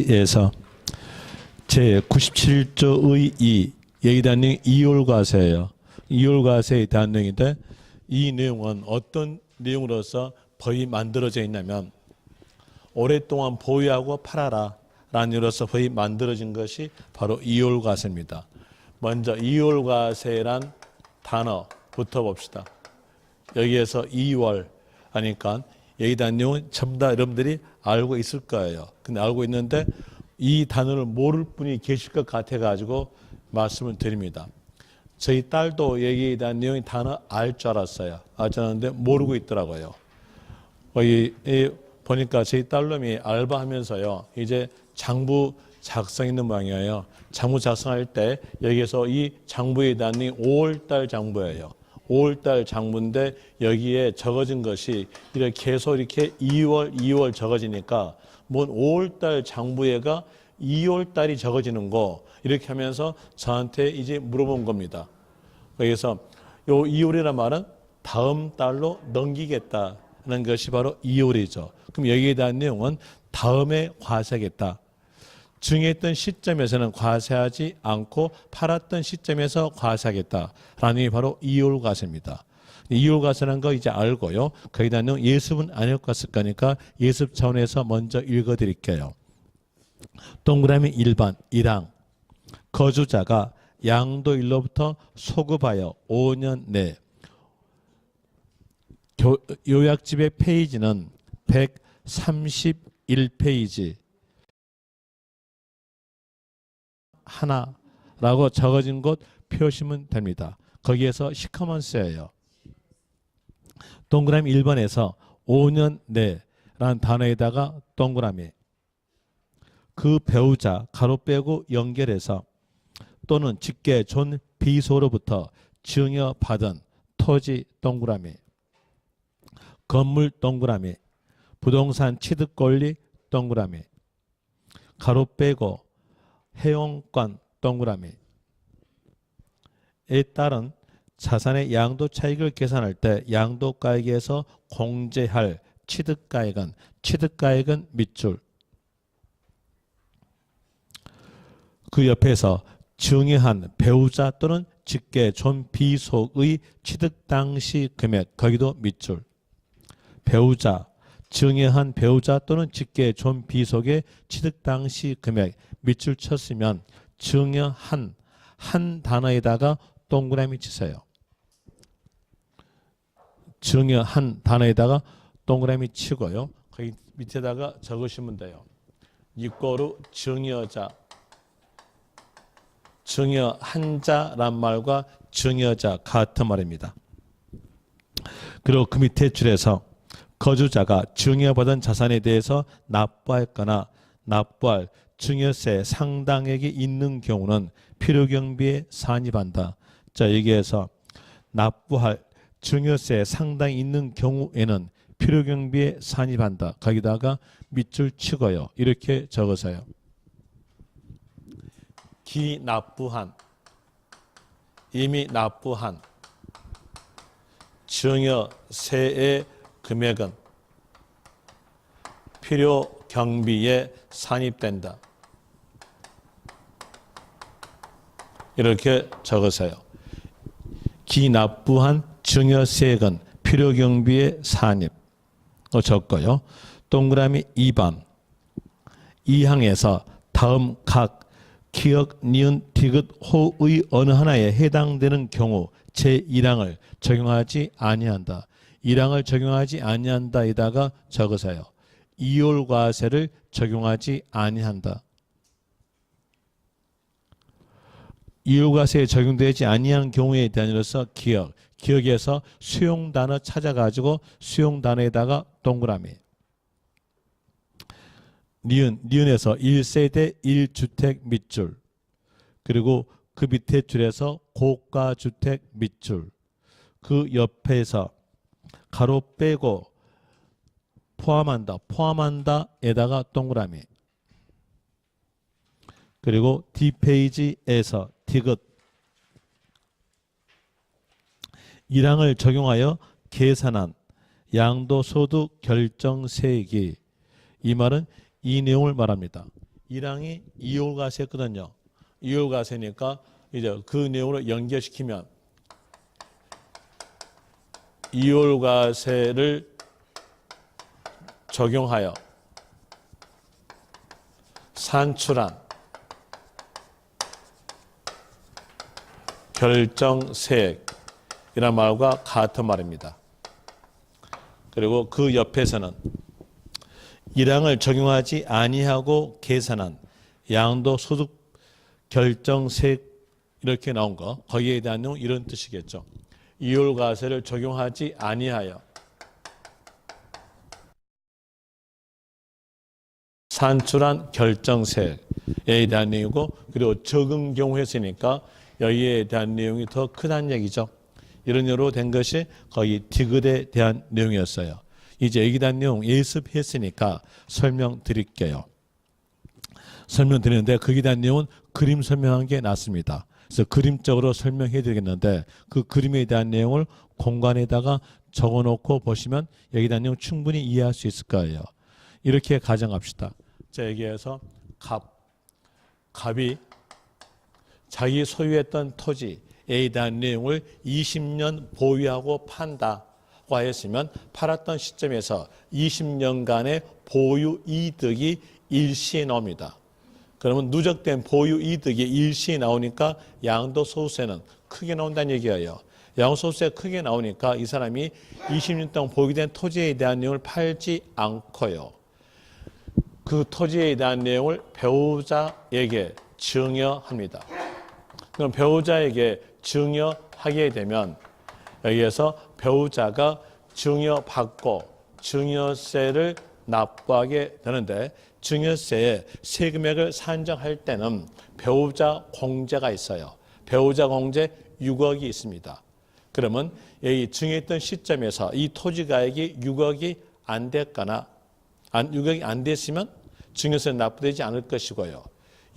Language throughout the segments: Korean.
제1에서 제97조의 2 여기 대한 내용이 이율과세예요. 이율과세에 대한 내용인데 이 내용은 어떤 내용으로서 법이 만들어져 있냐면 오랫동안 보유하고 팔아라 라는 이유로서 법이 만들어진 것이 바로 이율과세입니다. 먼저 이율과세란 단어부터 봅시다. 여기에서 2월 하니까 여기 대한 내용은 전부 다 여러분들이 알고 있을 거예요. 근데 알고 있는데 이 단어를 모를 분이 계실 것 같아가지고 말씀을 드립니다. 저희 딸도 여기에 대한 내용이 단어 알 줄 알았어요. 알았는데 모르고 있더라고요. 보니까 저희 딸놈이 알바하면서요. 이제 장부 작성있는 모양이에요. 장부 작성할 때 여기에서 이 장부에 대한 내용이 5월달 장부예요. 5월달 장부인데 여기에 적어진 것이 이렇게 계속 이렇게 2월 적어지니까 뭔 5월달 장부에가 2월달이 적어지는 거 이렇게 하면서 저한테 이제 물어본 겁니다. 그래서 요 2월이라는 말은 다음 달로 넘기겠다는 것이 바로 2월이죠. 그럼 여기에 대한 내용은 다음에 과세하겠다. 증여했던 시점에서는 과세하지 않고 팔았던 시점에서 과세하겠다라는 게 바로 이율과세입니다. 이율과세라는 거 이제 알고요. 거기에 대한 내용 예습은 안 읽었을 거니까 예습 차원에서 먼저 읽어드릴게요. 동그라미 1번 1항 거주자가 양도일로부터 소급하여 5년 내 요약집의 페이지는 131페이지 하나라고 적어진 곳 표시면 됩니다. 거기에서 시커먼 쇠예요. 동그라미 1번에서 5년 내라는 단어에다가 동그라미 그 배우자 가로 빼고 연결해서 또는 직계 존 비소로부터 증여받은 토지 동그라미 건물 동그라미 부동산 취득권리 동그라미 가로 빼고 해용권 동그라미에 따른 자산의 양도 차익을 계산할 때 양도가액에서 공제할 취득가액은 밑줄 그 옆에서 증여한 배우자 또는 직계 존 비속의 취득 당시 금액 거기도 밑줄 배우자 증여한 배우자 또는 직계 존 비속의 취득 당시 금액 밑줄 쳤으면 증여한 한 단어에다가 동그라미 치세요. 증여한 단어에다가 동그라미 치고요. 거기 밑에다가 적으시면 돼요. 이꼬르 증여자 증여한 자란 말과 증여자 같은 말입니다. 그리고 그 밑에 줄에서 거주자가 증여받은 자산에 대해서 납부했거나 납부할 증여세 상당액이 있는 경우는 필요경비에 산입한다. 자, 여기에서 납부할 증여세 상당히 있는 경우에는 필요경비에 산입한다. 거기다가 밑줄 치고요. 이렇게 적으세요. 기납부한 이미 납부한 증여세의 금액은 필요 경비에 산입된다. 이렇게 적으세요. 기납부한 증여세액은 필요 경비에 산입 적고요. 동그라미 2번 2항에서 다음 각 기역, 니은, 디귿, 호의 어느 하나에 해당되는 경우 제1항을 적용하지 아니한다. 1항을 적용하지 아니한다에다가 적으세요. 이율과세를 적용하지 아니한다. 이율과세에 적용되지 아니한 경우에 대한으로서 기역, 기역에서 수용단어 찾아가지고 수용단어에다가 동그라미 니은에서 1세대 1주택 밑줄 그리고 그 밑에 줄에서 고가주택 밑줄 그 옆에서 가로 빼고 포함한다에다가 동그라미 그리고 D페이지에서 디귿 1항을 적용하여 계산한 양도소득 결정세액이 이 말은 이 내용을 말합니다. 1항이 이율과세였거든요. 이율과세니까 이제 그 내용으로 연결시키면 이율과세를 적용하여 산출한 결정세액이란 말과 같은 말입니다. 그리고 그 옆에서는 1항을 적용하지 아니하고 계산한 양도소득 결정세액 이렇게 나온 거 거기에 대한 내용 이런 뜻이겠죠. 이율과세를 적용하지 아니하여 산출한 결정세액에 대한 내용이고 그리고 적은 경우 했으니까 여기에 대한 내용이 더 크다는 얘기죠. 이런 여로 된 것이 거의 디귿에 대한 내용이었어요. 이제 여기에 대한 내용 예습했으니까 설명드릴게요. 설명드리는데 거기에 대한 내용은 그림 설명한 게 낫습니다. 그래서 그림적으로 설명해 드리겠는데 그 그림에 대한 내용을 공간에다가 적어놓고 보시면 여기에 대한 내용 충분히 이해할 수 있을 거예요. 이렇게 가정합시다. 자, 여기에서 갑이 자기 소유했던 토지에 대한 내용을 20년 보유하고 판다고 하였으면 팔았던 시점에서 20년간의 보유 이득이 일시에 나옵니다. 그러면 누적된 보유 이득이 일시에 나오니까 양도소득세는 크게 나온다는 얘기예요. 양도소득세가 크게 나오니까 이 사람이 20년 동안 보유된 토지에 대한 내용을 팔지 않고요. 그 토지에 대한 내용을 배우자에게 증여합니다. 그럼 배우자에게 증여하게 되면 여기에서 배우자가 증여받고 증여세를 납부하게 되는데 증여세의 세금액을 산정할 때는 배우자 공제가 있어요. 배우자 공제 6억이 있습니다. 그러면 여기 증여했던 시점에서 이 토지가액이 6억이 안 됐거나 6억이 안 됐으면 증여세 납부되지 않을 것이고요.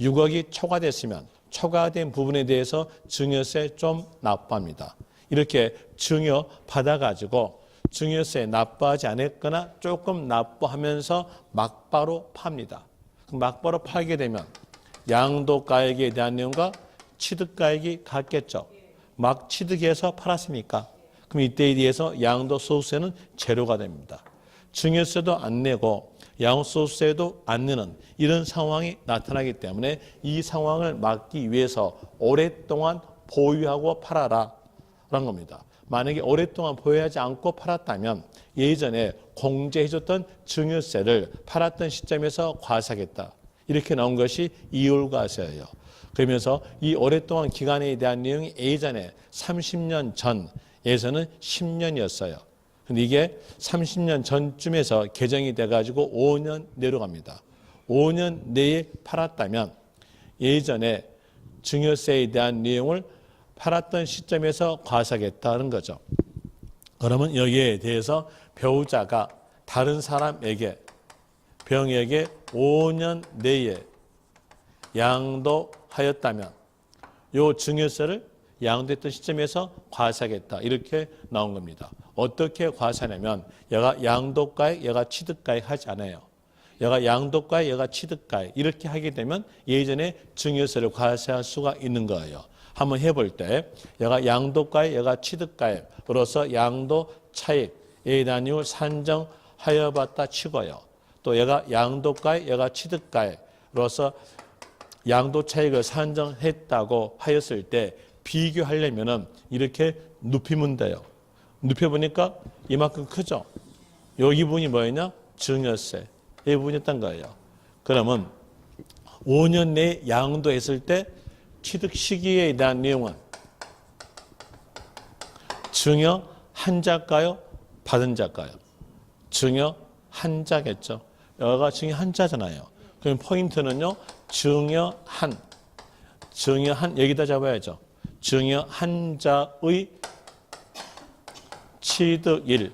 6억이 초과됐으면 초과된 부분에 대해서 증여세 좀 납부합니다. 이렇게 증여 받아가지고 증여세 납부하지 않았거나 조금 납부하면서 막바로 팝니다. 막바로 팔게 되면 양도가액에 대한 내용과 취득가액이 같겠죠. 막 취득해서 팔았으니까. 그럼 이때에 대해서 양도소득세는 제로가 됩니다. 증여세도 안 내고 양도소득세도 안 내는 이런 상황이 나타나기 때문에 이 상황을 막기 위해서 오랫동안 보유하고 팔아라 라는 겁니다. 만약에 오랫동안 보유하지 않고 팔았다면 예전에 공제해줬던 증여세를 팔았던 시점에서 과세하겠다. 이렇게 나온 것이 이율과세예요. 그러면서 이 오랫동안 기간에 대한 내용이 예전에 30년 전에서는 10년이었어요. 근데 이게 30년 전쯤에서 개정이 돼가지고 5년 내로 갑니다. 5년 내에 팔았다면 예전에 증여세에 대한 내용을 팔았던 시점에서 과세하겠다는 거죠. 그러면 여기에 대해서 배우자가 다른 사람에게 병에게 5년 내에 양도하였다면 이 증여세를 양도했던 시점에서 과세하겠다 이렇게 나온 겁니다. 어떻게 과세하냐면 얘가 양도가액, 얘가 취득가액 하지 않아요. 얘가 양도가액, 얘가 취득가액 이렇게 하게 되면 예전에 증여세를 과세할 수가 있는 거예요. 한번 해볼 때 얘가 양도가액, 얘가 취득가액으로서 양도 차익에 대한 이유를 산정하여 봤다 치고요. 또 얘가 양도가액, 얘가 취득가액으로서 양도 차익을 산정했다고 하였을 때 비교하려면은 이렇게 눕히면 돼요. 눕혀보니까 이만큼 크죠? 여기 부분이 뭐였냐? 증여세. 이 부분이었던 거예요. 그러면 5년 내에 양도했을 때 취득 시기에 대한 내용은 증여 한자일까요? 받은 자일까요? 증여 한자겠죠. 여기가 증여 한자잖아요. 그럼 포인트는요. 증여한 여기다 잡아야죠. 증여한자의 취득일,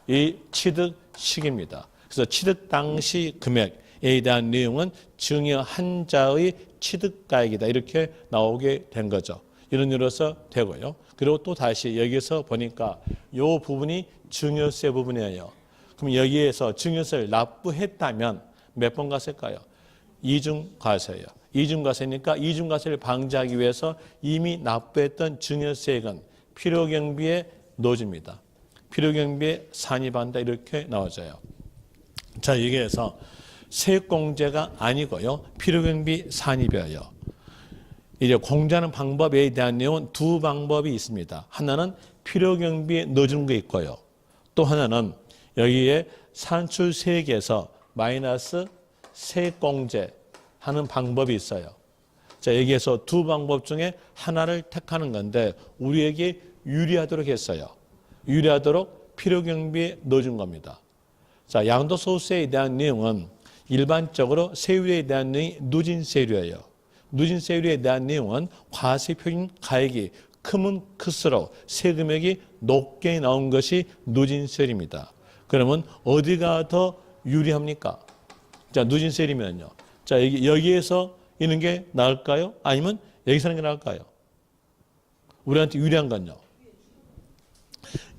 이 취득식입니다. 그래서 취득 당시 금액에 대한 내용은 증여한자의 취득가액이다. 이렇게 나오게 된 거죠. 이런 이유로서 되고요. 그리고 또 다시 여기서 보니까 이 부분이 증여세 부분이에요. 그럼 여기에서 증여세를 납부했다면 몇 번 갔을까요? 이중과세예요. 이중과세니까 이중과세를 방지하기 위해서 이미 납부했던 증여세액은 필요경비에 넣어줍니다. 필요경비에 산입한다 이렇게 나와져요. 자, 여기에서 세액공제가 아니고요. 필요경비 산입이에요. 이제 공제하는 방법에 대한 내용은 두 방법이 있습니다. 하나는 필요경비에 넣어주는 게 있고요. 또 하나는 여기에 산출세액에서 마이너스 세액공제 하는 방법이 있어요. 자, 여기에서 두 방법 중에 하나를 택하는 건데 우리에게 유리하도록 했어요. 유리하도록 필요경비에 넣어준 겁니다. 자, 양도소득세에 대한 내용은 일반적으로 세율에 대한 내용이 누진세율이에요. 누진세율에 대한 내용은 과세표준 가액이 크면 클수록 세금액이 높게 나온 것이 누진세율입니다. 그러면 어디가 더 유리합니까? 자, 누진세율이면요. 자, 여기에서 있는 게 나을까요? 아니면 여기서 하는 게 나을까요? 우리한테 유리한 건요.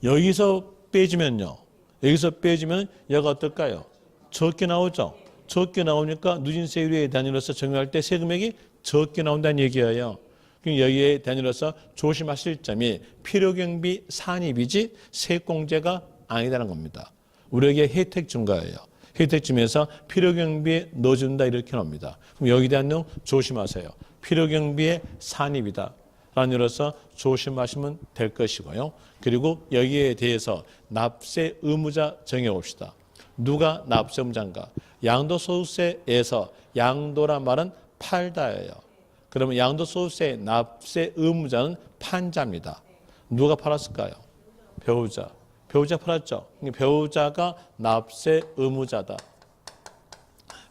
여기서 빼주면요. 여기서 빼주면 얘가 어떨까요? 적게 나오죠. 적게 나오니까 누진세율에 대한으로서 적용할 때 세금액이 적게 나온다는 얘기예요. 그럼 여기에 대한으로서 조심하실 점이 필요경비 산입이지 세액공제가 아니다는 겁니다. 우리에게 혜택 준 거예요. 혜택 주면서 필요경비에 넣어준다 이렇게 나옵니다. 그럼 여기에 대한 내용 조심하세요. 필요경비의 산입이다. 라는 이로써 조심하시면 될 것이고요. 그리고 여기에 대해서 납세 의무자 정해봅시다. 누가 납세 의무자인가? 양도소득세에서 양도란 말은 팔다예요. 그러면 양도소득세 납세 의무자는 판자입니다. 누가 팔았을까요? 배우자. 배우자 팔았죠. 배우자가 납세 의무자다.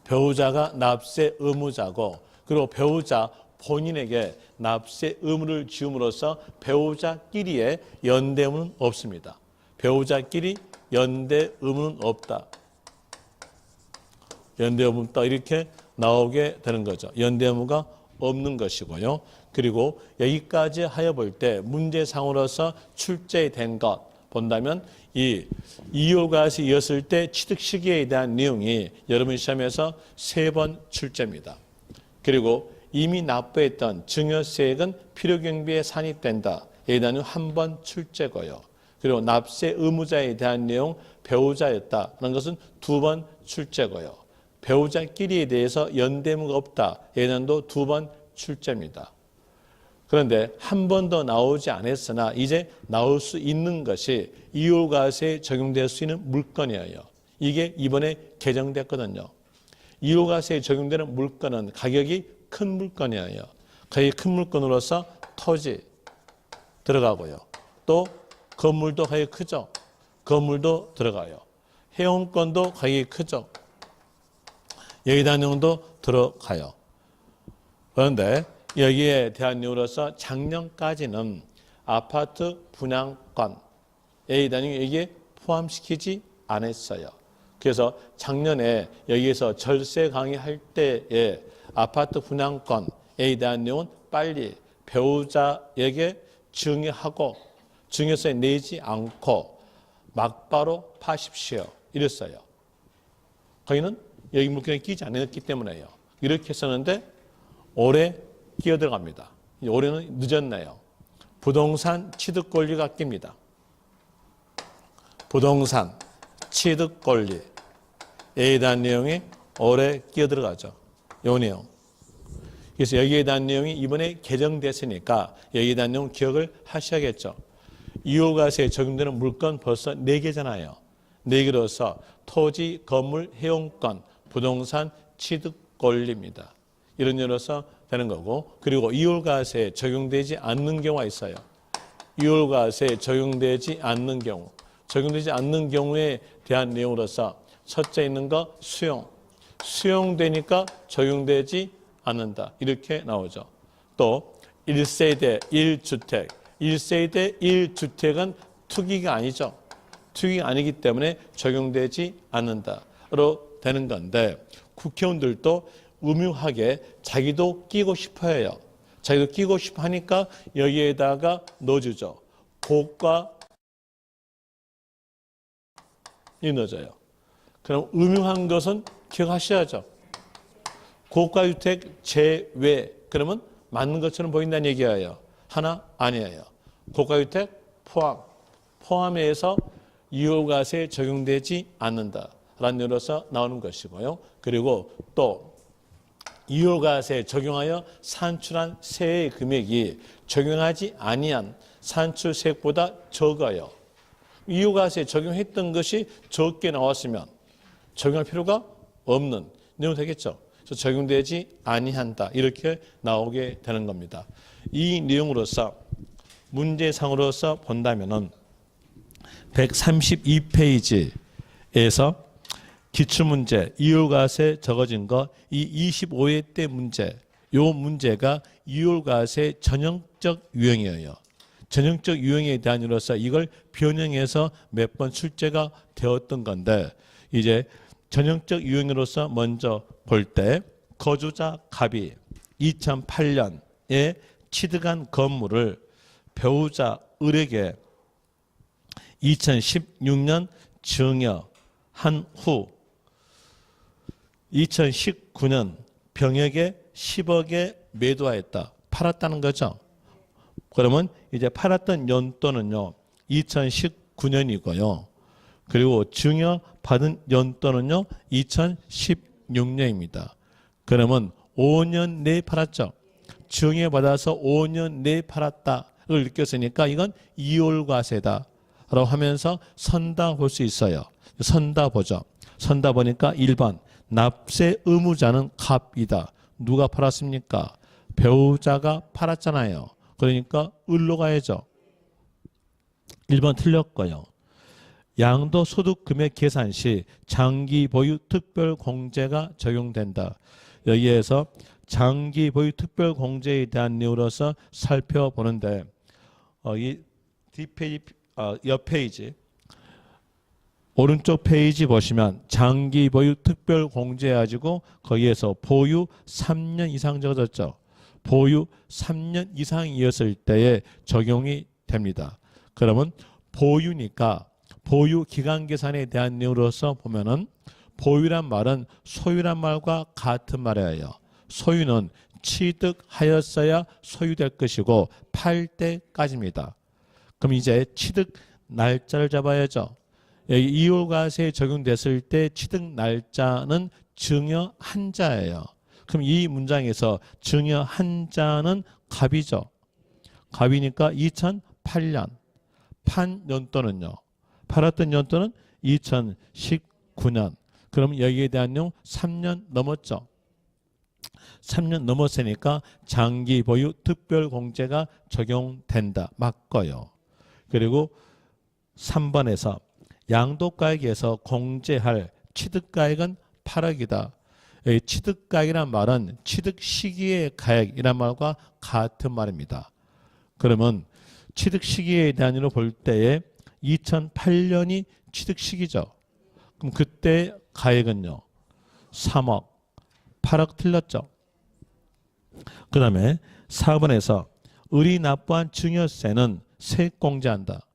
배우자가 납세 의무자고 그리고 배우자 본인에게 납세 의무를 지음으로써 배우자끼리의 연대 의무는 없습니다. 배우자끼리 연대 의무는 없다. 연대 의무 없다 이렇게 나오게 되는 거죠. 연대 의무가 없는 것이고요. 그리고 여기까지 하여 볼 때 문제상으로서 출제된 것 본다면 이 이율과세이었을 때 취득 시기에 대한 내용이 여러분 시험에서 3번 출제입니다. 그리고 이미 납부했던 증여세액은 필요경비에 산입된다. 에 대한 1번 출제고요. 그리고 납세 의무자에 대한 내용 배우자였다는 것은 2번 출제고요. 배우자끼리에 대해서 연대무가 없다. 에 대한도 2번 출제입니다. 그런데 한 번 더 나오지 않았으나 이제 나올 수 있는 것이 이율과세에 적용될 수 있는 물건이에요. 이게 이번에 개정됐거든요. 이율과세에 적용되는 물건은 가격이 큰 물건이에요. 가격이 큰 물건으로서 토지 들어가고요. 또 건물도 가격이 크죠. 건물도 들어가요. 회원권도 가격이 크죠. 여기다 내용도 들어가요. 그런데 여기에 대한 이유로서 작년까지는 아파트 분양권에 대한 여기에 포함시키지 않았어요. 그래서 작년에 여기에서 절세 강의할 때에 아파트 분양권에 대한 내용은 빨리 배우자에게 증여하고 증여세 내지 않고 막바로 파십시오. 이랬어요. 거기는 여기 물건에 끼지 않았기 때문에요. 이렇게 했었는데 올해 끼어들어갑니다. 올해는 늦었네요. 부동산 취득권리가 낍니다. 부동산 취득권리에 대한 내용이 올해 끼어들어가죠. 이 내용. 그래서 여기에 대한 내용이 이번에 개정됐으니까 여기에 대한 내용 기억을 하셔야겠죠. 이율과세에 적용되는 물건 벌써 4개잖아요. 4개로서 토지, 건물, 회원권, 부동산 취득권리입니다. 이런 예로서 되는 거고 그리고 이율과세에 적용되지 않는 경우가 있어요. 이율과세에 적용되지 않는 경우 적용되지 않는 경우에 대한 내용으로서 첫째 있는 거 수용되니까 적용되지 않는다. 이렇게 나오죠. 또 1세대 1주택 1세대 1주택은 투기가 아니죠. 투기가 아니기 때문에 적용되지 않는다로 되는 건데 국회의원들도 음흉하게 자기도 끼고 싶어 해요. 자기도 끼고 싶어 하니까 여기에다가 넣어주죠. 고가 이 넣어져요. 그럼 음흉한 것은 기억하셔야죠. 고가주택 제외. 그러면 맞는 것처럼 보인다는 얘기예요. 하나 아니에요. 고가주택 포함해서 이율과세 적용되지 않는다라는 의미로서 나오는 것이고요. 그리고 또 이율과세 적용하여 산출한 세의 금액이 적용하지 아니한 산출세액보다 적어요. 이율과세 적용했던 것이 적게 나왔으면 적용할 필요가 없는 내용 되겠죠. 그래서 적용되지 아니한다 이렇게 나오게 되는 겁니다. 이 내용으로서 문제상으로서 본다면은 132페이지에서 기출문제 이율과세 적어진 거 이 25회 때 문제 요 문제가 이율과세 전형적 유형이에요. 전형적 유형에 대한 이로서 이걸 변형해서 몇 번 출제가 되었던 건데 이제 전형적 유형으로서 먼저 볼 때 거주자 갑이 2008년에 취득한 건물을 배우자 을에게 2016년 증여한 후 2019년 병역에 10억에 매도하였다. 팔았다는 거죠. 그러면 이제 팔았던 연도는요. 2019년이고요. 그리고 증여받은 연도는요. 2016년입니다. 그러면 5년 내에 팔았죠. 증여받아서 5년 내에 팔았다를 느꼈으니까 이건 이율과세다. 라고 하면서 선다 볼 수 있어요. 선다 보죠. 선다 보니까 1번 납세 의무자는 갑이다. 누가 팔았습니까? 배우자가 팔았잖아요. 그러니까 을로 가야죠. 1번 틀렸고요. 양도소득 금액 계산 시 장기 보유 특별 공제가 적용된다. 여기에서 장기 보유 특별 공제에 대한 내용으로서 살펴보는데 이 뒷페이지 옆 페이지 오른쪽 페이지 보시면 장기 보유 특별 공제 가지고 거기에서 보유 3년 이상 적어졌죠. 보유 3년 이상이었을 때에 적용이 됩니다. 그러면 보유니까 보유 기간 계산에 대한 내용으로서 보면은 보유란 말은 소유란 말과 같은 말이에요. 소유는 취득하였어야 소유될 것이고 팔 때까지입니다. 그럼 이제 취득 날짜를 잡아야죠. 이율과세에 적용됐을 때 취득 날짜는 증여한자예요. 그럼 이 문장에서 증여한자는 갑이죠. 갑이니까 2008년 판 연도는요. 팔았던 연도는 2019년. 그럼 여기에 대한 내용 3년 넘었죠. 3년 넘었으니까 장기 보유 특별 공제가 적용된다. 맞고요. 그리고 3번에서 양도가액에서 공제할 취득가액은 8억이다. 취득가액이란 말은 취득 시기의 가액이란 말과 같은 말입니다. 그러면 취득 시기에 대한 일로 볼 때에 2008년이 취득 시기죠. 그럼 그때 가액은요. 3억, 8억 틀렸죠. 그 다음에 4번에서 을이 납부한 증여세는 세액공제한다.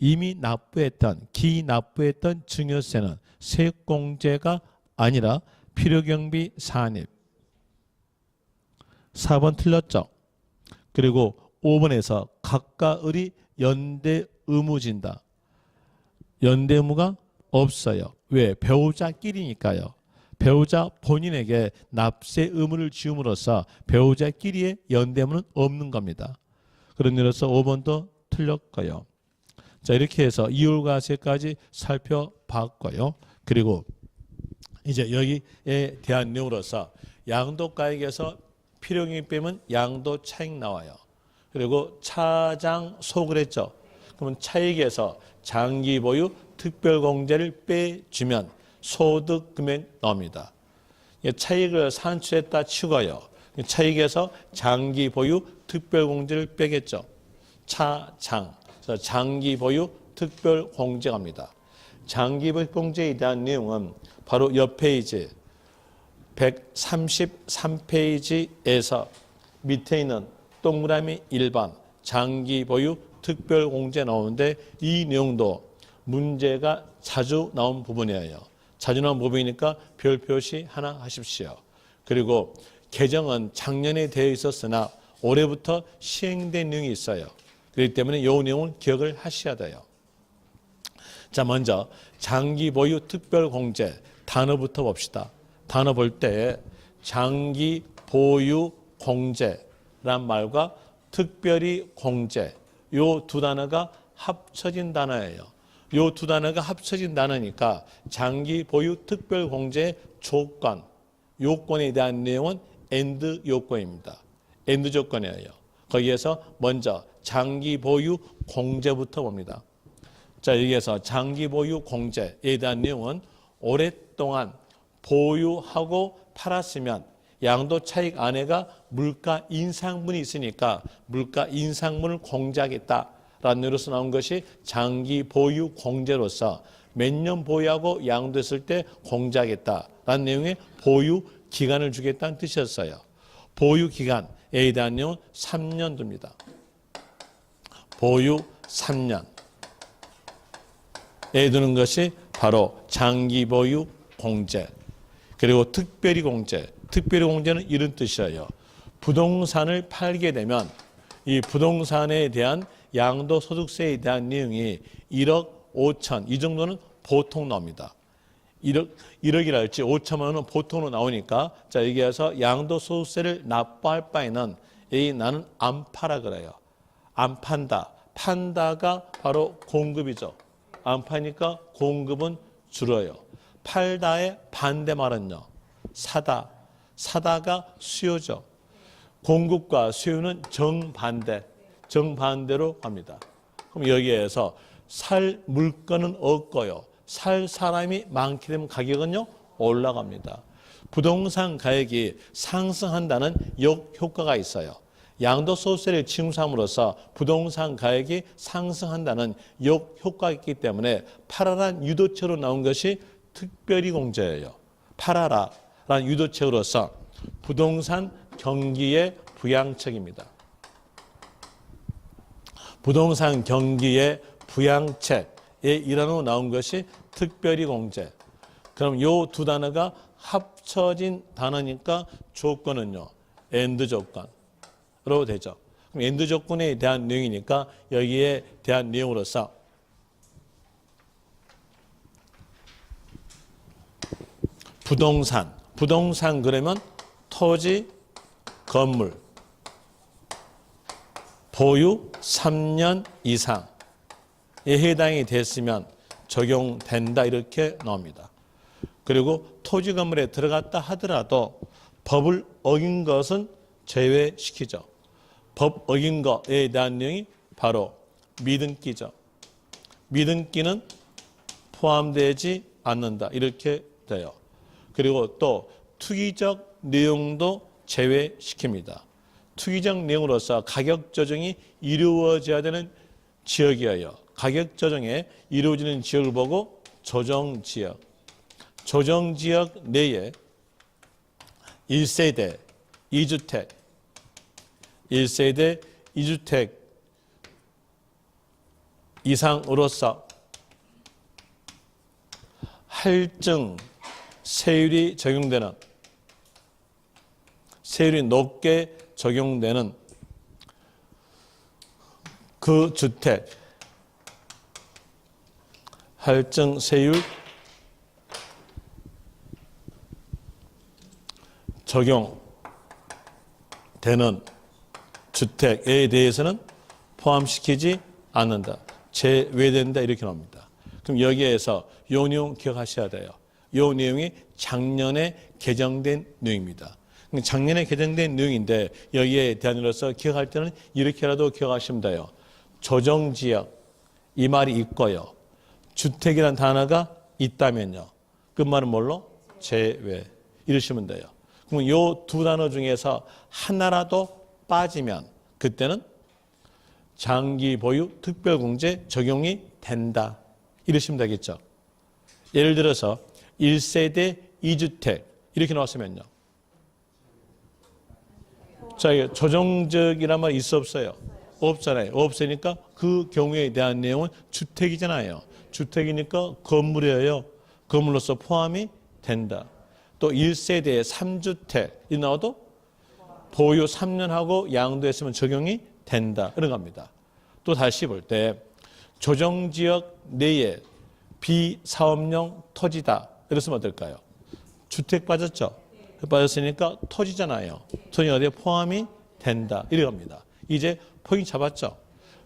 이미 납부했던 기납부했던 증여세는 세액공제가 아니라 필요경비 산입. 4번 틀렸죠. 그리고 5번에서 각과 을이 연대 의무진다. 연대 의무가 없어요. 왜? 배우자끼리니까요. 배우자 본인에게 납세 의무를 지음으로써 배우자끼리의 연대 의무는 없는 겁니다. 그런 의미로서 5번도 틀렸고요. 자, 이렇게 해서 이율과세까지 살펴봤고요. 그리고 이제 여기에 대한 내용으로서 양도가액에서 필요경비 빼면 양도 차익 나와요. 그리고 차장소를 했죠. 그러면 차익에서 장기 보유 특별공제를 빼주면 소득 금액 나옵니다. 차익을 산출했다 치고요. 차익에서 장기 보유 특별공제를 빼겠죠. 차장. 장기 보유 특별공제갑니다. 장기 보유 공제에 대한 내용은 바로 옆 페이지 133페이지에서 밑에 있는 동그라미 1번 장기 보유 특별공제 나오는데 이 내용도 문제가 자주 나온 부분이에요. 자주 나온 부분이니까 별 표시 하나 하십시오. 그리고 개정은 작년에 되어 있었으나 올해부터 시행된 내용이 있어요. 그렇기 때문에 이 내용을 기억을 하셔야 돼요. 자, 먼저 장기 보유 특별 공제 단어부터 봅시다. 단어 볼 때 장기 보유 공제란 말과 특별히 공제 요 두 단어가 합쳐진 단어예요. 요 두 단어가 합쳐진 단어니까 장기 보유 특별 공제의 조건, 요건에 대한 내용은 and 요건입니다. and 조건이에요. 거기에서 먼저 장기 보유 공제부터 봅니다. 자, 여기에서 장기 보유 공제에 대한 내용은 오랫동안 보유하고 팔았으면 양도 차익 안에가 물가 인상분이 있으니까 물가 인상분을 공제하겠다라는 의미로서 나온 것이 장기 보유 공제로서 몇 년 보유하고 양도했을 때 공제하겠다라는 내용의 보유 기간을 주겠다는 뜻이었어요. 보유 기간에 대한 내용은 3년 둡니다. 보유 3년에 두는 것이 바로 장기 보유 공제. 그리고 특별히 공제. 특별히 공제는 이런 뜻이에요. 부동산을 팔게 되면 이 부동산에 대한 양도소득세에 대한 내용이 1억 5천 이 정도는 보통 나옵니다. 1억이라 할지 5천만 원은 보통으로 나오니까 자 여기에서 양도소득세를 납부할 바에는 나는 안 팔아 그래요. 안 판다. 판다가 바로 공급이죠. 안 파니까 공급은 줄어요. 팔다의 반대말은요. 사다. 사다가 수요죠. 공급과 수요는 정반대로 갑니다. 그럼 여기에서 살 물건은 없고요. 살 사람이 많게 되면 가격은요 올라갑니다. 부동산 가격이 상승한다는 역효과가 있어요. 양도소득세를 징수함으로써 부동산 가격이 상승한다는 역효과가 있기 때문에 팔아란 유도책으로 나온 것이 특별히 공제예요. 팔아라라는 유도책으로서 부동산 경기의 부양책입니다. 부동산 경기의 부양책의 일환으로 나온 것이 특별히 공제. 그럼 이 두 단어가 합쳐진 단어니까 조건은요. and 조건으로 되죠. 그럼 and 조건에 대한 내용이니까 여기에 대한 내용으로서 부동산 그러면 토지, 건물, 보유 3년 이상에 해당이 됐으면 적용된다 이렇게 나옵니다. 그리고 토지 건물에 들어갔다 하더라도 법을 어긴 것은 제외시키죠. 법 어긴 것에 대한 내용이 바로 미등기죠. 미등기는 포함되지 않는다 이렇게 돼요. 그리고 또 투기적 내용도 제외시킵니다. 투기적 내용으로서 가격 조정이 이루어져야 되는 지역이에요. 가격 조정에 이루어지는 지역을 보고 조정지역. 조정지역 내에 1세대 2주택, 1세대 2주택 이상으로서 할증 세율이 적용되는 세율이 높게 적용되는 그 주택 할증 세율 적용되는 주택에 대해서는 포함시키지 않는다. 제외된다 이렇게 나옵니다. 그럼 여기에서 이 내용 기억하셔야 돼요. 이 내용이 작년에 개정된 내용입니다. 작년에 개정된 내용인데 여기에 대한으로서 기억할 때는 이렇게라도 기억하시면 돼요. 조정지역 이 말이 있고요. 주택이라는 단어가 있다면요. 그 말은 뭘로? 제외. 이러시면 돼요. 그러면 이 두 단어 중에서 하나라도 빠지면 그때는 장기 보유 특별공제 적용이 된다. 이러시면 되겠죠. 예를 들어서 1세대 2주택 이렇게 나왔으면요. 자, 조정적이란 말 있어 없어요? 없잖아요. 없으니까 그 경우에 대한 내용은 주택이잖아요. 주택이니까 건물이에요. 건물로서 포함이 된다. 또 1세대에 3주택 이 나와도 보유 3년하고 양도했으면 적용이 된다. 이런 겁니다. 또 다시 볼 때 조정지역 내에 비사업용 토지다. 이랬으면 어떨까요? 주택 빠졌죠? 빠졌으니까 토지잖아요. 토지가 어디에 포함이 된다. 이래 갑니다. 이제 포인트 잡았죠?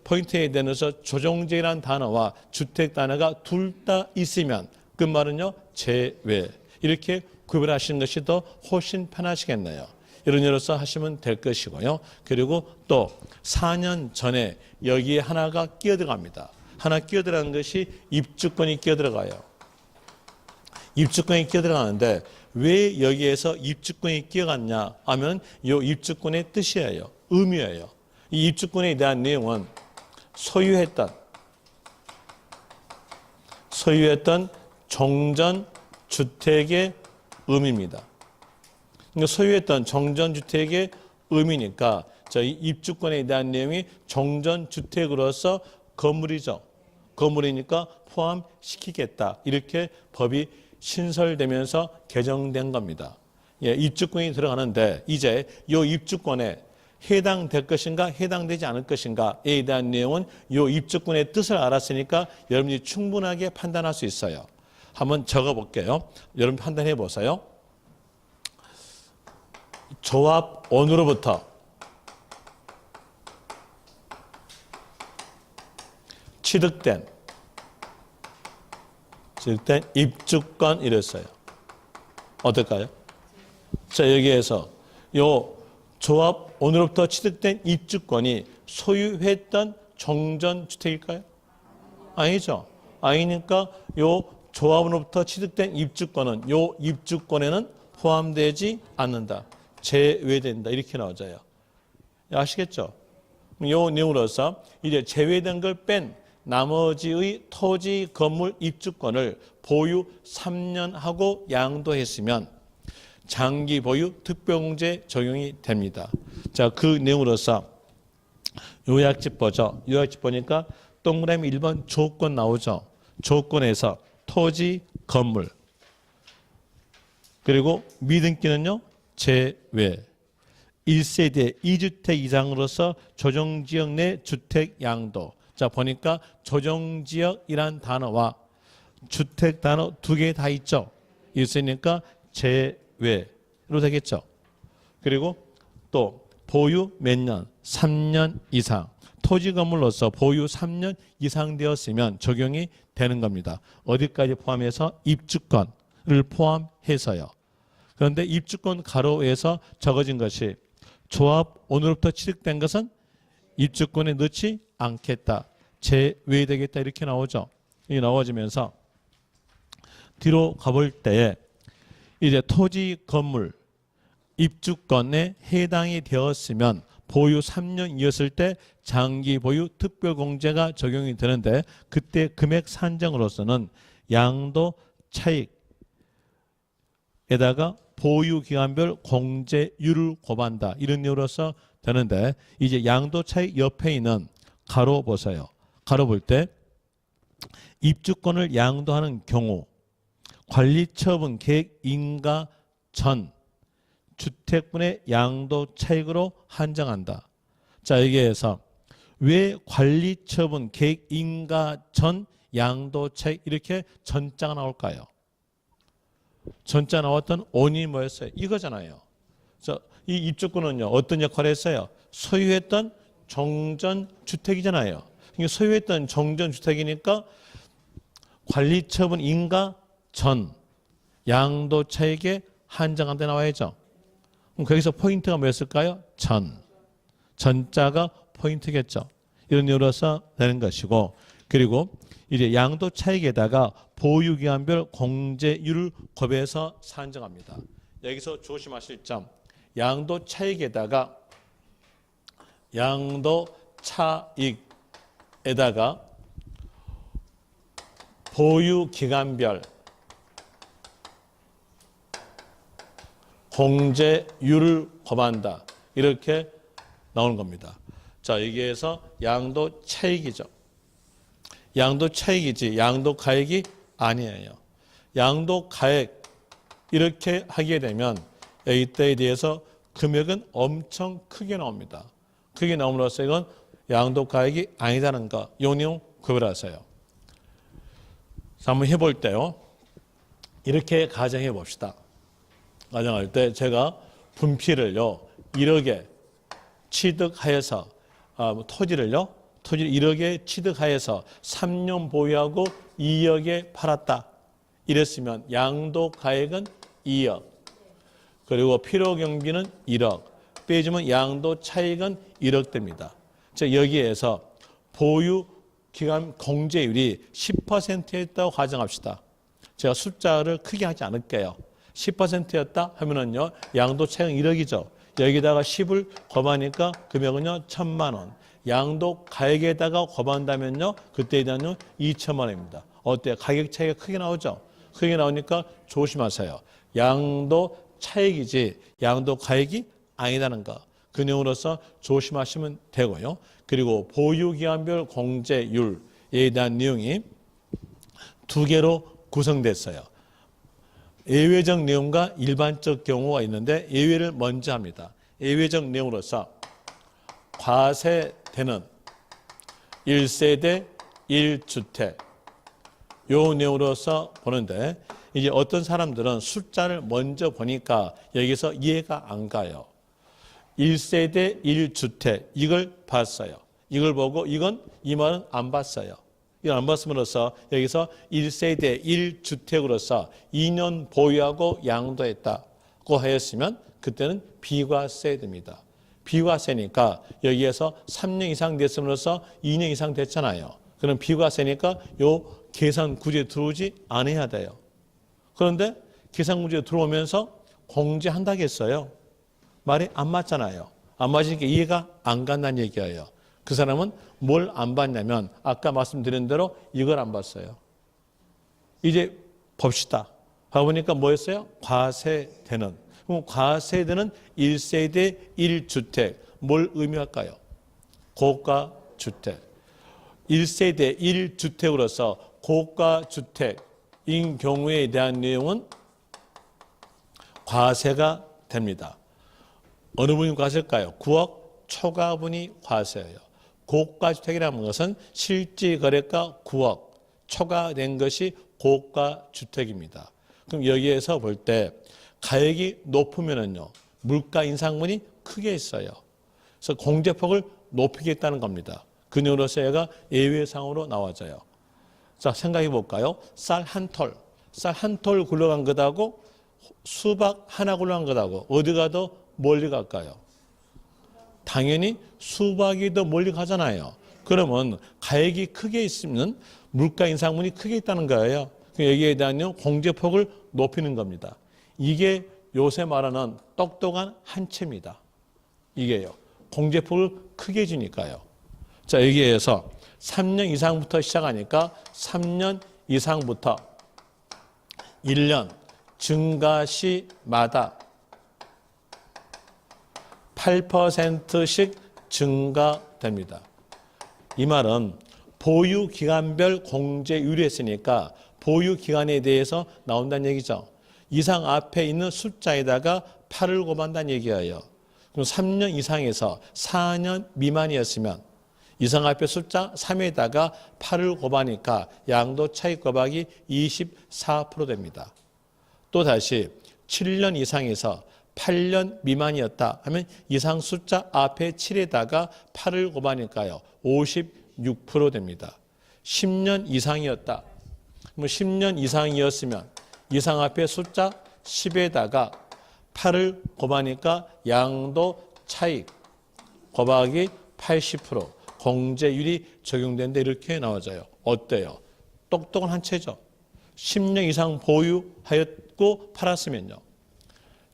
포인트에 대해서 조정지역이라는 단어와 주택 단어가 둘 다 있으면 그 말은요. 제외. 이렇게 구별하시는 것이 더 훨씬 편하시겠네요. 이런 예로서 하시면 될 것이고요. 그리고 또 4년 전에 여기에 하나가 끼어들어갑니다. 하나 끼어들어가는 것이 입주권이 끼어들어가요. 입주권이 끼어들어가는데 왜 여기에서 입주권이 끼어갔냐 하면 이 입주권의 뜻이에요. 의미예요. 이 입주권에 대한 내용은 소유했던 정전주택의 의미입니다. 그러니까 소유했던 정전주택의 의미니까 저희 입주권에 대한 내용이 정전주택으로서 건물이죠. 건물이니까 포함시키겠다. 이렇게 법이 신설되면서 개정된 겁니다. 예, 입주권이 들어가는데 이제 이 입주권에 해당될 것인가 해당되지 않을 것인가에 대한 내용은 이 입주권의 뜻을 알았으니까 여러분이 충분하게 판단할 수 있어요. 한번 적어볼게요. 여러분 판단해 보세요. 조합원으로부터 취득된 입주권 이랬어요. 어떨까요? 자, 여기에서 요 조합원으로부터 취득된 입주권이 소유했던 정전주택일까요? 아니죠. 아니니까 요 조합원으로부터 취득된 입주권은 요 입주권에는 포함되지 않는다. 제외된다. 이렇게 나와져요. 아시겠죠? 요 내용으로서 이제 제외된 걸 뺀 나머지의 토지 건물 입주권을 보유 3년 하고 양도했으면 장기 보유 특별공제 적용이 됩니다. 자, 그 내용으로서 요약집 보죠. 요약집 보니까 동그라미 1번 조건 나오죠. 조건에서 토지 건물 그리고 미등기는요. 제외 1세대 2주택 이상으로서 조정지역 내 주택 양도. 자, 보니까 조정지역이란 단어와 주택 단어 두 개 다 있죠. 있으니까 제외로 되겠죠. 그리고 또 보유 몇 년? 3년 이상. 토지 건물로서 보유 3년 이상 되었으면 적용이 되는 겁니다. 어디까지 포함해서? 입주권을 포함해서요. 그런데 입주권 가로에서 적어진 것이 조합원으로부터 취득된 것은 입주권에 넣지 않겠다. 제외되겠다. 이렇게 나오죠. 이게 나와지면서 뒤로 가볼 때에 이제 토지 건물 입주권에 해당이 되었으면 보유 3년이었을 때 장기 보유 특별공제가 적용이 되는데 그때 금액 산정으로서는 양도 차익에다가 보유기간별 공제율을 곱한다. 이런 내용으로서 되는데 이제 양도 차익 옆에 있는 가로 보세요. 가로 볼 때 입주권을 양도하는 경우 관리처분 계획 인가 전 주택분의 양도 차익으로 한정한다. 자, 여기에서 왜 관리처분 계획 인가 전 양도 차익 이렇게 전자가 나올까요? 전자 나왔던 원인이 뭐였어요? 이거잖아요. 그래서 이 입주권은요 어떤 역할을 했어요? 소유했던 정전주택이잖아요. 소유했던 정전주택이니까 관리처분 인가 전 양도 차익에 한정한데 나와야죠. 그럼 거기서 포인트가 뭐였을까요? 전자가 포인트겠죠. 이런 이유로서 되는 것이고 그리고 이제 양도 차익에다가 보유기간별 공제율을 곱해서 산정합니다. 여기서 조심하실 점 양도 차익에다가 보유기간별 공제율을 곱한다. 이렇게 나오는 겁니다. 자, 여기에서 양도 차익이죠. 양도 차익이지 양도 가액이 아니에요. 양도 가액 이렇게 하게 되면 이때에 대해서 금액은 엄청 크게 나옵니다. 크게 나옴으로써 이건 양도가액이 아니다는 거, 이 내용 구별하세요. 자, 한번 해볼 때요. 이렇게 가정해 봅시다. 가정할 때 제가 분필을요 1억에 취득하여서 토지를 1억에 취득하여서 3년 보유하고 2억에 팔았다. 이랬으면 양도가액은 2억. 그리고 필요경비는 1억. 빼주면 양도 차익은 1억 됩니다. 즉 여기에서 보유기간 공제율이 10%였다고 가정합시다. 제가 숫자를 크게 하지 않을게요. 10%였다 하면은요 양도 차익은 1억이죠. 여기다가 10을 곱하니까 금액은요 1,000만 원. 양도 가액에다가 곱한다면요 그때에 대한요 2,000만 원입니다. 어때요? 가격 차이가 크게 나오죠. 크게 나오니까 조심하세요. 양도 차익이지 양도 가액이 아니라는 거. 그 내용으로서 조심하시면 되고요. 그리고 보유기간별 공제율에 대한 내용이 두 개로 구성됐어요. 예외적 내용과 일반적 경우가 있는데 예외를 먼저 합니다. 예외적 내용으로서 과세되는 1세대 1주택 요 내용으로서 보는데 이제 어떤 사람들은 숫자를 먼저 보니까 여기서 이해가 안 가요. 1세대 1주택 이걸 봤어요. 이걸 보고 이건 이 말은 안 봤어요. 이걸 안 봤음으로써 여기서 1세대 1주택으로서 2년 보유하고 양도했다고 하였으면 그때는 비과세 됩니다. 비과세니까 여기에서 3년 이상 됐음으로써 2년 이상 됐잖아요. 그럼 비과세니까 요 계산 구제에 들어오지 않아야 돼요. 그런데 계산 구제에 들어오면서 공제한다겠어요. 말이 안 맞잖아요. 안 맞으니까 이해가 안 간다는 얘기예요. 그 사람은 뭘 안 봤냐면 아까 말씀드린 대로 이걸 안 봤어요. 이제 봅시다. 봐보니까 뭐였어요? 과세되는. 그럼 과세되는 1세대 1주택 뭘 의미할까요? 고가주택. 1세대 1주택으로서 고가주택인 경우에 대한 내용은 과세가 됩니다. 어느 분이 과세일까요? 9억 초과분이 과세예요. 고가주택이라는 것은 실지거래가 9억 초과된 것이 고가주택입니다. 그럼 여기에서 볼 때 가액이 높으면은요 물가 인상분이 크게 있어요. 그래서 공제폭을 높이겠다는 겁니다. 그 내용으로서 얘가 예외상으로 나와져요. 자, 생각해 볼까요? 쌀 한 톨 굴러간 것하고 수박 하나 굴러간 것하고 어디가 더 멀리 갈까요? 당연히 수박이 더 멀리 가잖아요. 그러면 가액이 크게 있으면 물가 인상분이 크게 있다는 거예요. 여기에 대한 공제폭을 높이는 겁니다. 이게 요새 말하는 똑똑한 한채입니다. 이게요. 공제폭을 크게 주니까요. 자, 여기에서 3년 이상부터 시작하니까 3년 이상부터 1년 증가 시마다 8%씩 증가됩니다. 이 말은 보유기간별 공제율이 했으니까 보유기간에 대해서 나온다는 얘기죠. 이상 앞에 있는 숫자에다가 8을 곱한다는 얘기예요. 그럼 3년 이상에서 4년 미만이었으면 이상 앞에 숫자 3에다가 8을 곱하니까 양도 차익 곱하기 24% 됩니다. 또다시 7년 이상에서 8년 미만이었다 하면 이상 숫자 앞에 7에다가 8을 곱하니까요. 56% 됩니다. 10년 이상이었다. 그럼 10년 이상이었으면 이상 앞에 숫자 10에다가 8을 곱하니까 양도 차익 곱하기 80% 공제율이 적용되는데 이렇게 나와져요. 어때요? 똑똑한 한 채죠. 10년 이상 보유하였고 팔았으면요.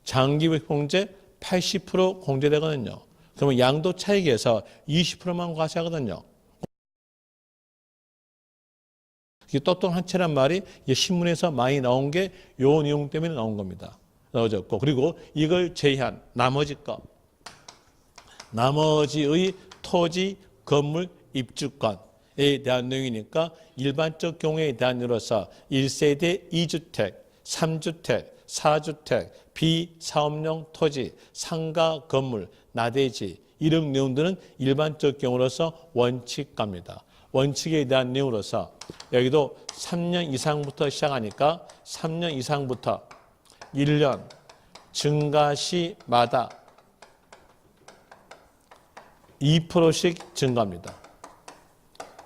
장기부익 공제 80% 공제되거든요. 그러면 양도 차익에서 20%만 과세하거든요. 똑똑한 한 채란 말이 신문에서 많이 나온 게 요 내용 때문에 나온 겁니다. 나와졌고 그리고 이걸 제외한 나머지의 토지, 건물, 입주권에 대한 내용이니까 일반적 경우에 대한 으로서 1세대 2주택, 3주택, 4주택, 비사업용 토지, 상가 건물, 나대지 이런 내용들은 일반적 경우로서 원칙갑니다. 원칙에 대한 내용으로서 여기도 3년 이상부터 시작하니까 3년 이상부터 1년 증가 시마다 2%씩 증가합니다.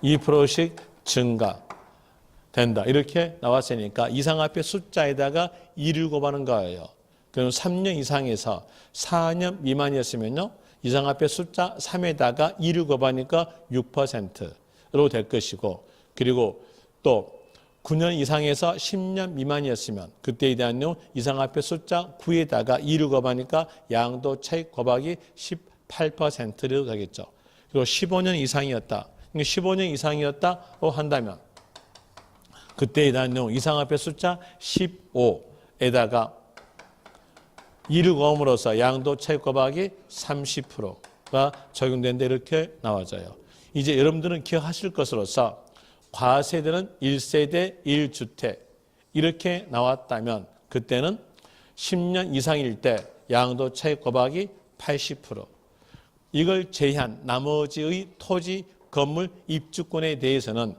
2%씩 증가된다. 이렇게 나왔으니까 이상 앞에 숫자에다가 2를 곱하는 거예요. 그럼 3년 이상에서 4년 미만이었으면요. 이상 앞에 숫자 3에다가 2를 곱하니까 6%로 될 것이고, 그리고 또 9년 이상에서 10년 미만이었으면 그때에 대한 내용 이상 앞에 숫자 9에다가 2를 곱하니까 양도 차익 곱하기 18%로 되겠죠. 그리고 15년 이상이었다. 15년 이상이었다고 한다면 그때에 대한 내용 이상 앞에 숫자 15에다가 2를 곱함으로써 양도 차익 곱하기 30%가 적용된다 이렇게 나와져요. 이제 여러분들은 기억하실 것으로서 과세대는 1세대 1주택 이렇게 나왔다면 그때는 10년 이상일 때 양도 차익 곱하기 80%. 이걸 제한 나머지의 토지, 건물, 입주권에 대해서는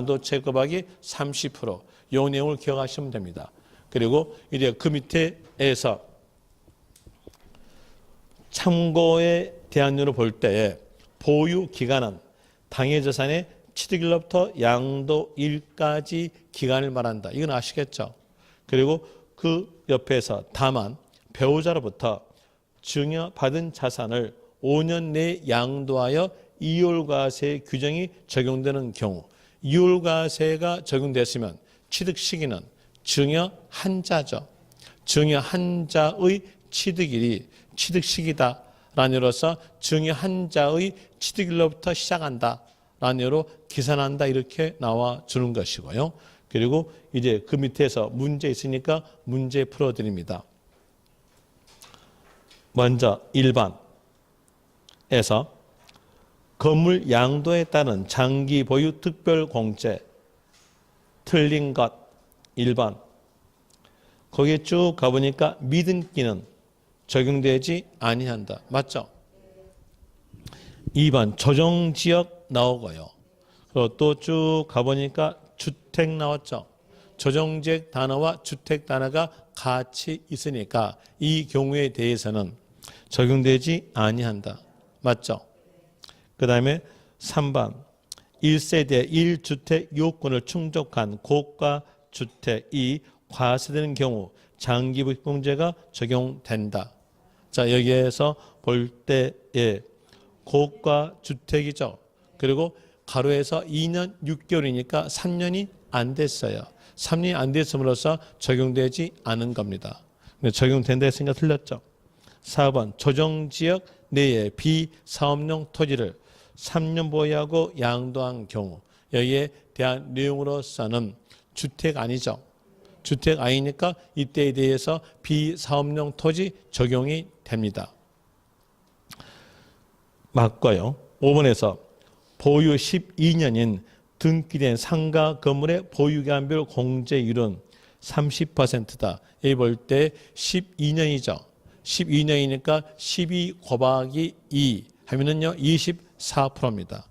양도 차익 곱하기 30%. 이 내용을 기억하시면 됩니다. 그리고 이제 그 밑에서 참고에 대한 율을 볼 때에 보유 기간은 당해 재산의 취득일로부터 양도일까지 기간을 말한다. 이건 아시겠죠? 그리고 그 옆에서 다만 배우자로부터 증여받은 자산을 5년 내에 양도하여 이율과세 규정이 적용되는 경우 이율과세가 적용됐으면 취득 시기는 증여 한자죠. 증여 한자의 취득일이 취득 시기다. 라는 의로서 증여 한자의 취득일로부터 시작한다. 라는 의로 계산한다. 이렇게 나와주는 것이고요. 그리고 이제 그 밑에서 문제 있으니까 문제 풀어드립니다. 먼저 1번에서 건물 양도에 따른 장기 보유 특별 공제 틀린 것 1번. 거기에 쭉 가보니까 미등기는 적용되지 아니한다. 맞죠? 2번 조정지역 나오고요. 그리고 또 쭉 가보니까 주택 나왔죠. 조정지역 단어와 주택 단어가 같이 있으니까 이 경우에 대해서는 적용되지 아니한다. 맞죠? 그 다음에 3번 1세대 1주택 요건을 충족한 고가 주택이 과세되는 경우 장기보유공제가 적용된다. 자, 여기에서 볼 때에 고가 주택이죠. 그리고 가로에서 2년 6개월이니까 3년이 안 됐어요. 3년이 안 됐음으로써 적용되지 않은 겁니다. 적용된다 했으니까 틀렸죠. 4번 조정지역 내에 비사업용 토지를 3년 보유하고 양도한 경우 여기에 대한 내용으로서는 주택 아니죠. 주택 아니니까 이때에 대해서 비사업용 토지 적용이 됩니다. 맞고요. 5번에서 보유 12년인 등기된 상가 건물의 보유기간별 공제율은 30%다. 여기 볼 때 12년이죠. 12년이니까 12 곱하기 2 하면은요 24%입니다.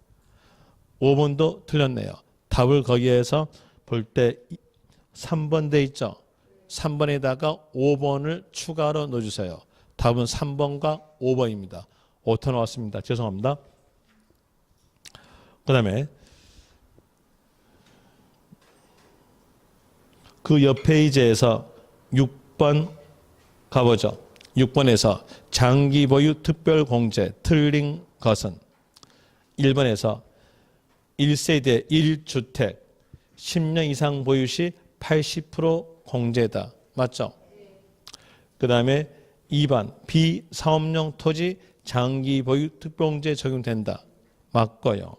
5번도 틀렸네요. 답을 거기에서 볼 때 3번 돼 있죠. 3번에다가 5번을 추가로 넣어주세요. 답은 3번과 5번입니다. 오타 나왔습니다. 죄송합니다. 그 다음에 그 옆 페이지에서 6번 가보죠. 6번에서 장기 보유 특별 공제 틀린 것은 1번에서 1세대 1주택 10년 이상 보유 시 80% 공제다. 맞죠? 그 다음에 2번 비사업용 토지 장기 보유 특별공제 적용된다. 맞고요.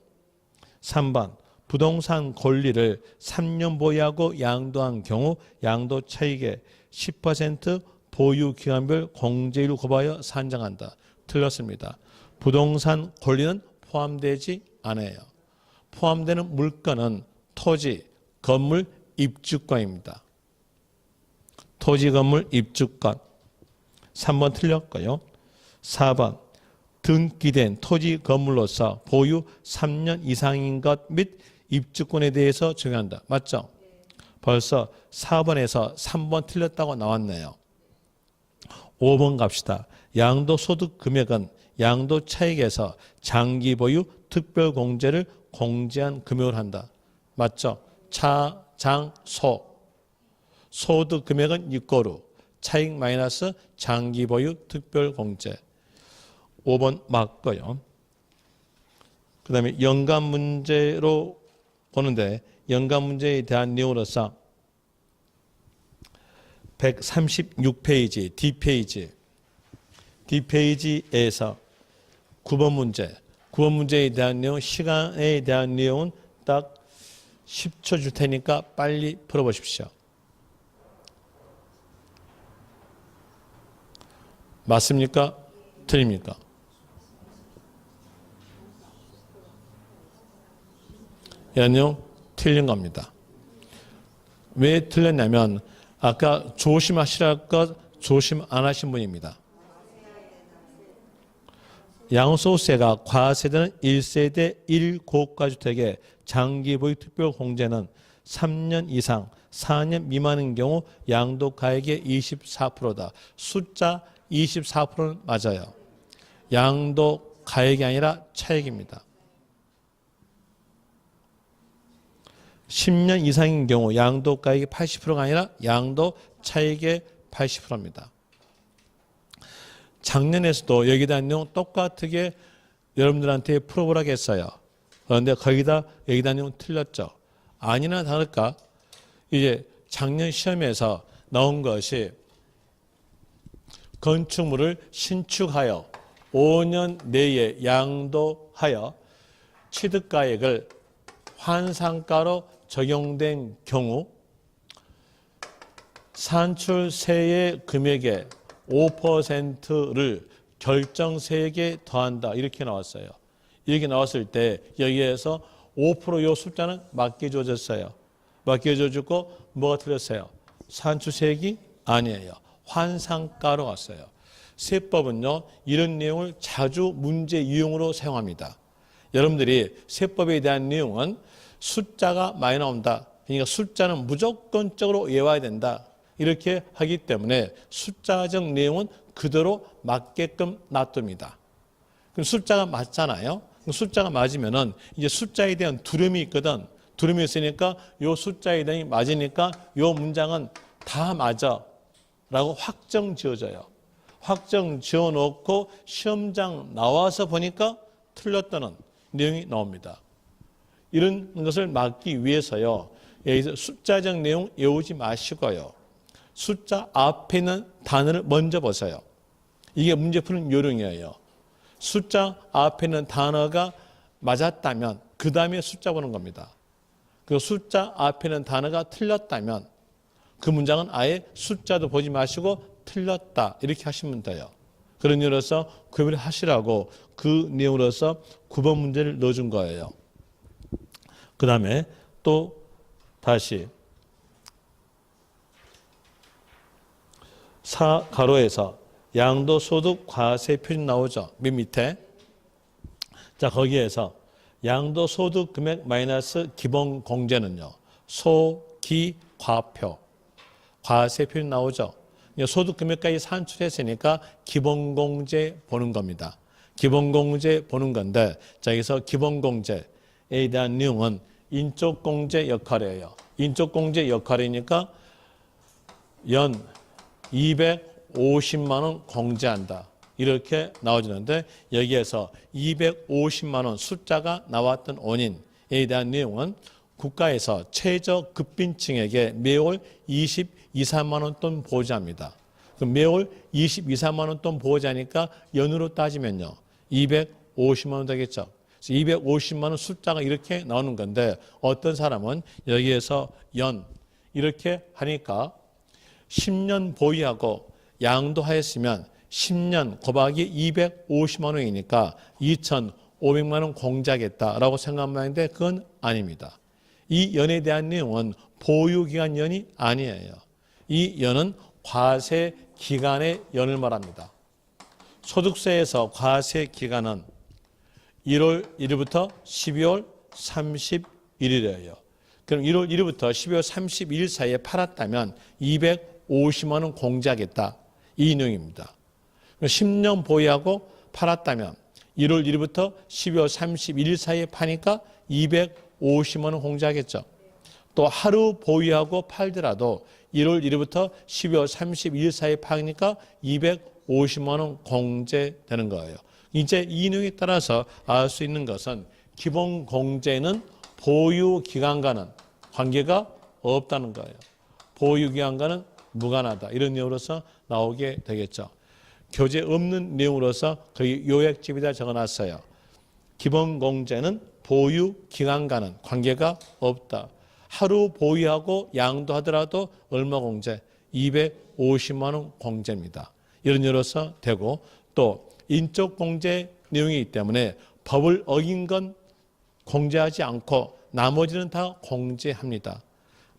3번 부동산 권리를 3년 보유하고 양도한 경우 양도 차익의 10% 보유기간별 공제율 곱하여 산정한다. 틀렸습니다. 부동산 권리는 포함되지 않아요. 포함되는 물건은 토지, 건물, 입주권입니다. 토지 건물 입주권. 3번 틀렸고요. 4번 등기된 토지 건물로서 보유 3년 이상인 것 및 입주권에 대해서 정한다. 맞죠? 벌써 4번에서 3번 틀렸다고 나왔네요. 5번 갑시다. 양도소득 금액은 양도 차익에서 장기 보유 특별공제를 공제한 금액을 한다. 맞죠? 차, 장, 소. 소득 금액은 이꼬르 차익 마이너스 장기 보유 특별공제. 5번 맞고요. 그 다음에 연간 문제로 보는데 연간 문제에 대한 내용으로서 136페이지 D페이지에서 9번 문제에 대한 내용, 시간에 대한 내용은 딱 10초 줄 테니까 빨리 풀어보십시오. 맞습니까? 틀립니까? 이 내용 틀린 겁니다. 왜 틀렸냐면 아까 조심하시랄 것 조심 안 하신 분입니다. 양도소득세가 과세되는 1세대 1고가주택의 장기보유 특별공제는 3년 이상 4년 미만인 경우 양도가액의 24%다. 숫자 24%는 맞아요. 양도가액이 아니라 차액입니다. 10년 이상인 경우 양도가액이 80%가 아니라 양도 차익의 80%입니다. 작년에서도 여기에 대한 내용 똑같게 여러분들한테 풀어보라고 했어요. 그런데 거기다 여기에 대한 내용 틀렸죠. 아니나 다를까 이제 작년 시험에서 나온 것이 건축물을 신축하여 5년 내에 양도하여 취득가액을 환상가로 적용된 경우 산출세의 금액의 5%를 결정세액에 더한다. 이렇게 나왔어요. 이렇게 나왔을 때 여기에서 5%요 숫자는 맞게 주어졌어요. 맞게 주어졌고 뭐가 틀렸어요? 산출세액이 아니에요. 환상가로 왔어요. 세법은요 이런 내용을 자주 문제 유형으로 사용합니다. 여러분들이 세법에 대한 내용은 숫자가 많이 나온다. 그러니까 숫자는 무조건적으로 외워야 된다. 이렇게 하기 때문에 숫자적 내용은 그대로 맞게끔 놔둡니다. 그럼 숫자가 맞잖아요. 숫자가 맞으면은 이제 숫자에 대한 두려움이 있거든. 두려움이 있으니까 요 숫자에 대한 맞으니까 요 문장은 다 맞아. 라고 확정 지어져요. 확정 지어 놓고 시험장 나와서 보니까 틀렸다는 내용이 나옵니다. 이런 것을 막기 위해서요. 여기서 숫자적 내용 외우지 마시고요. 숫자 앞에 있는 단어를 먼저 보세요. 이게 문제 푸는 요령이에요. 숫자 앞에 있는 단어가 맞았다면 그 다음에 숫자 보는 겁니다. 그 숫자 앞에 있는 단어가 틀렸다면 그 문장은 아예 숫자도 보지 마시고 틀렸다 이렇게 하시면 돼요. 그런 이유로서 구별을 하시라고 그 내용으로서 9번 문제를 넣어준 거예요. 그 다음에 또 다시 4가로에서 양도소득 과세 표준 나오죠. 맨 밑에. 자 거기에서 양도소득 금액 마이너스 기본공제는요. 소기과표. 과세 표준 나오죠. 소득 금액까지 산출했으니까 기본공제 보는 겁니다. 기본공제 보는 건데 자 여기서 기본공제에 대한 내용은 인적공제 역할이에요. 인적공제 역할이니까 연 250만 원 공제한다. 이렇게 나와주는데 여기에서 250만 원 숫자가 나왔던 원인에 대한 내용은 국가에서 최저급빈층에게 매월 23만 원 돈 보호자입니다. 그럼 매월 23만 원 돈 보호자니까 연으로 따지면요. 250만 원 되겠죠. 250만 원 숫자가 이렇게 나오는 건데 어떤 사람은 여기에서 연 이렇게 하니까 10년 보유하고 양도하였으면 10년 곱하기 250만 원이니까 2,500만 원 공제하겠다라고 생각하는데 그건 아닙니다. 이 연에 대한 내용은 보유기간 연이 아니에요. 이 연은 과세 기간의 연을 말합니다. 소득세에서 과세 기간은 1월 1일부터 12월 31일이에요. 그럼 1월 1일부터 12월 31일 사이에 팔았다면 250만 원 공제하겠다. 이 내용입니다. 10년 보유하고 팔았다면 1월 1일부터 12월 31일 사이에 파니까 250만 원 공제하겠죠. 또 하루 보유하고 팔더라도 1월 1일부터 12월 31일 사이에 파니까 250만 원 공제되는 거예요. 이제 이 내용에 따라서 알 수 있는 것은 기본 공제는 보유 기간과는 관계가 없다는 거예요. 보유 기간과는 무관하다. 이런 내용으로서 나오게 되겠죠. 교재 없는 내용으로서 거의 요약집에다 적어놨어요. 기본 공제는 보유 기간과는 관계가 없다. 하루 보유하고 양도하더라도 얼마 공제? 250만 원 공제입니다. 이런 내용으로서 되고 또 인적 공제 내용이기 때문에 법을 어긴 건 공제하지 않고 나머지는 다 공제합니다.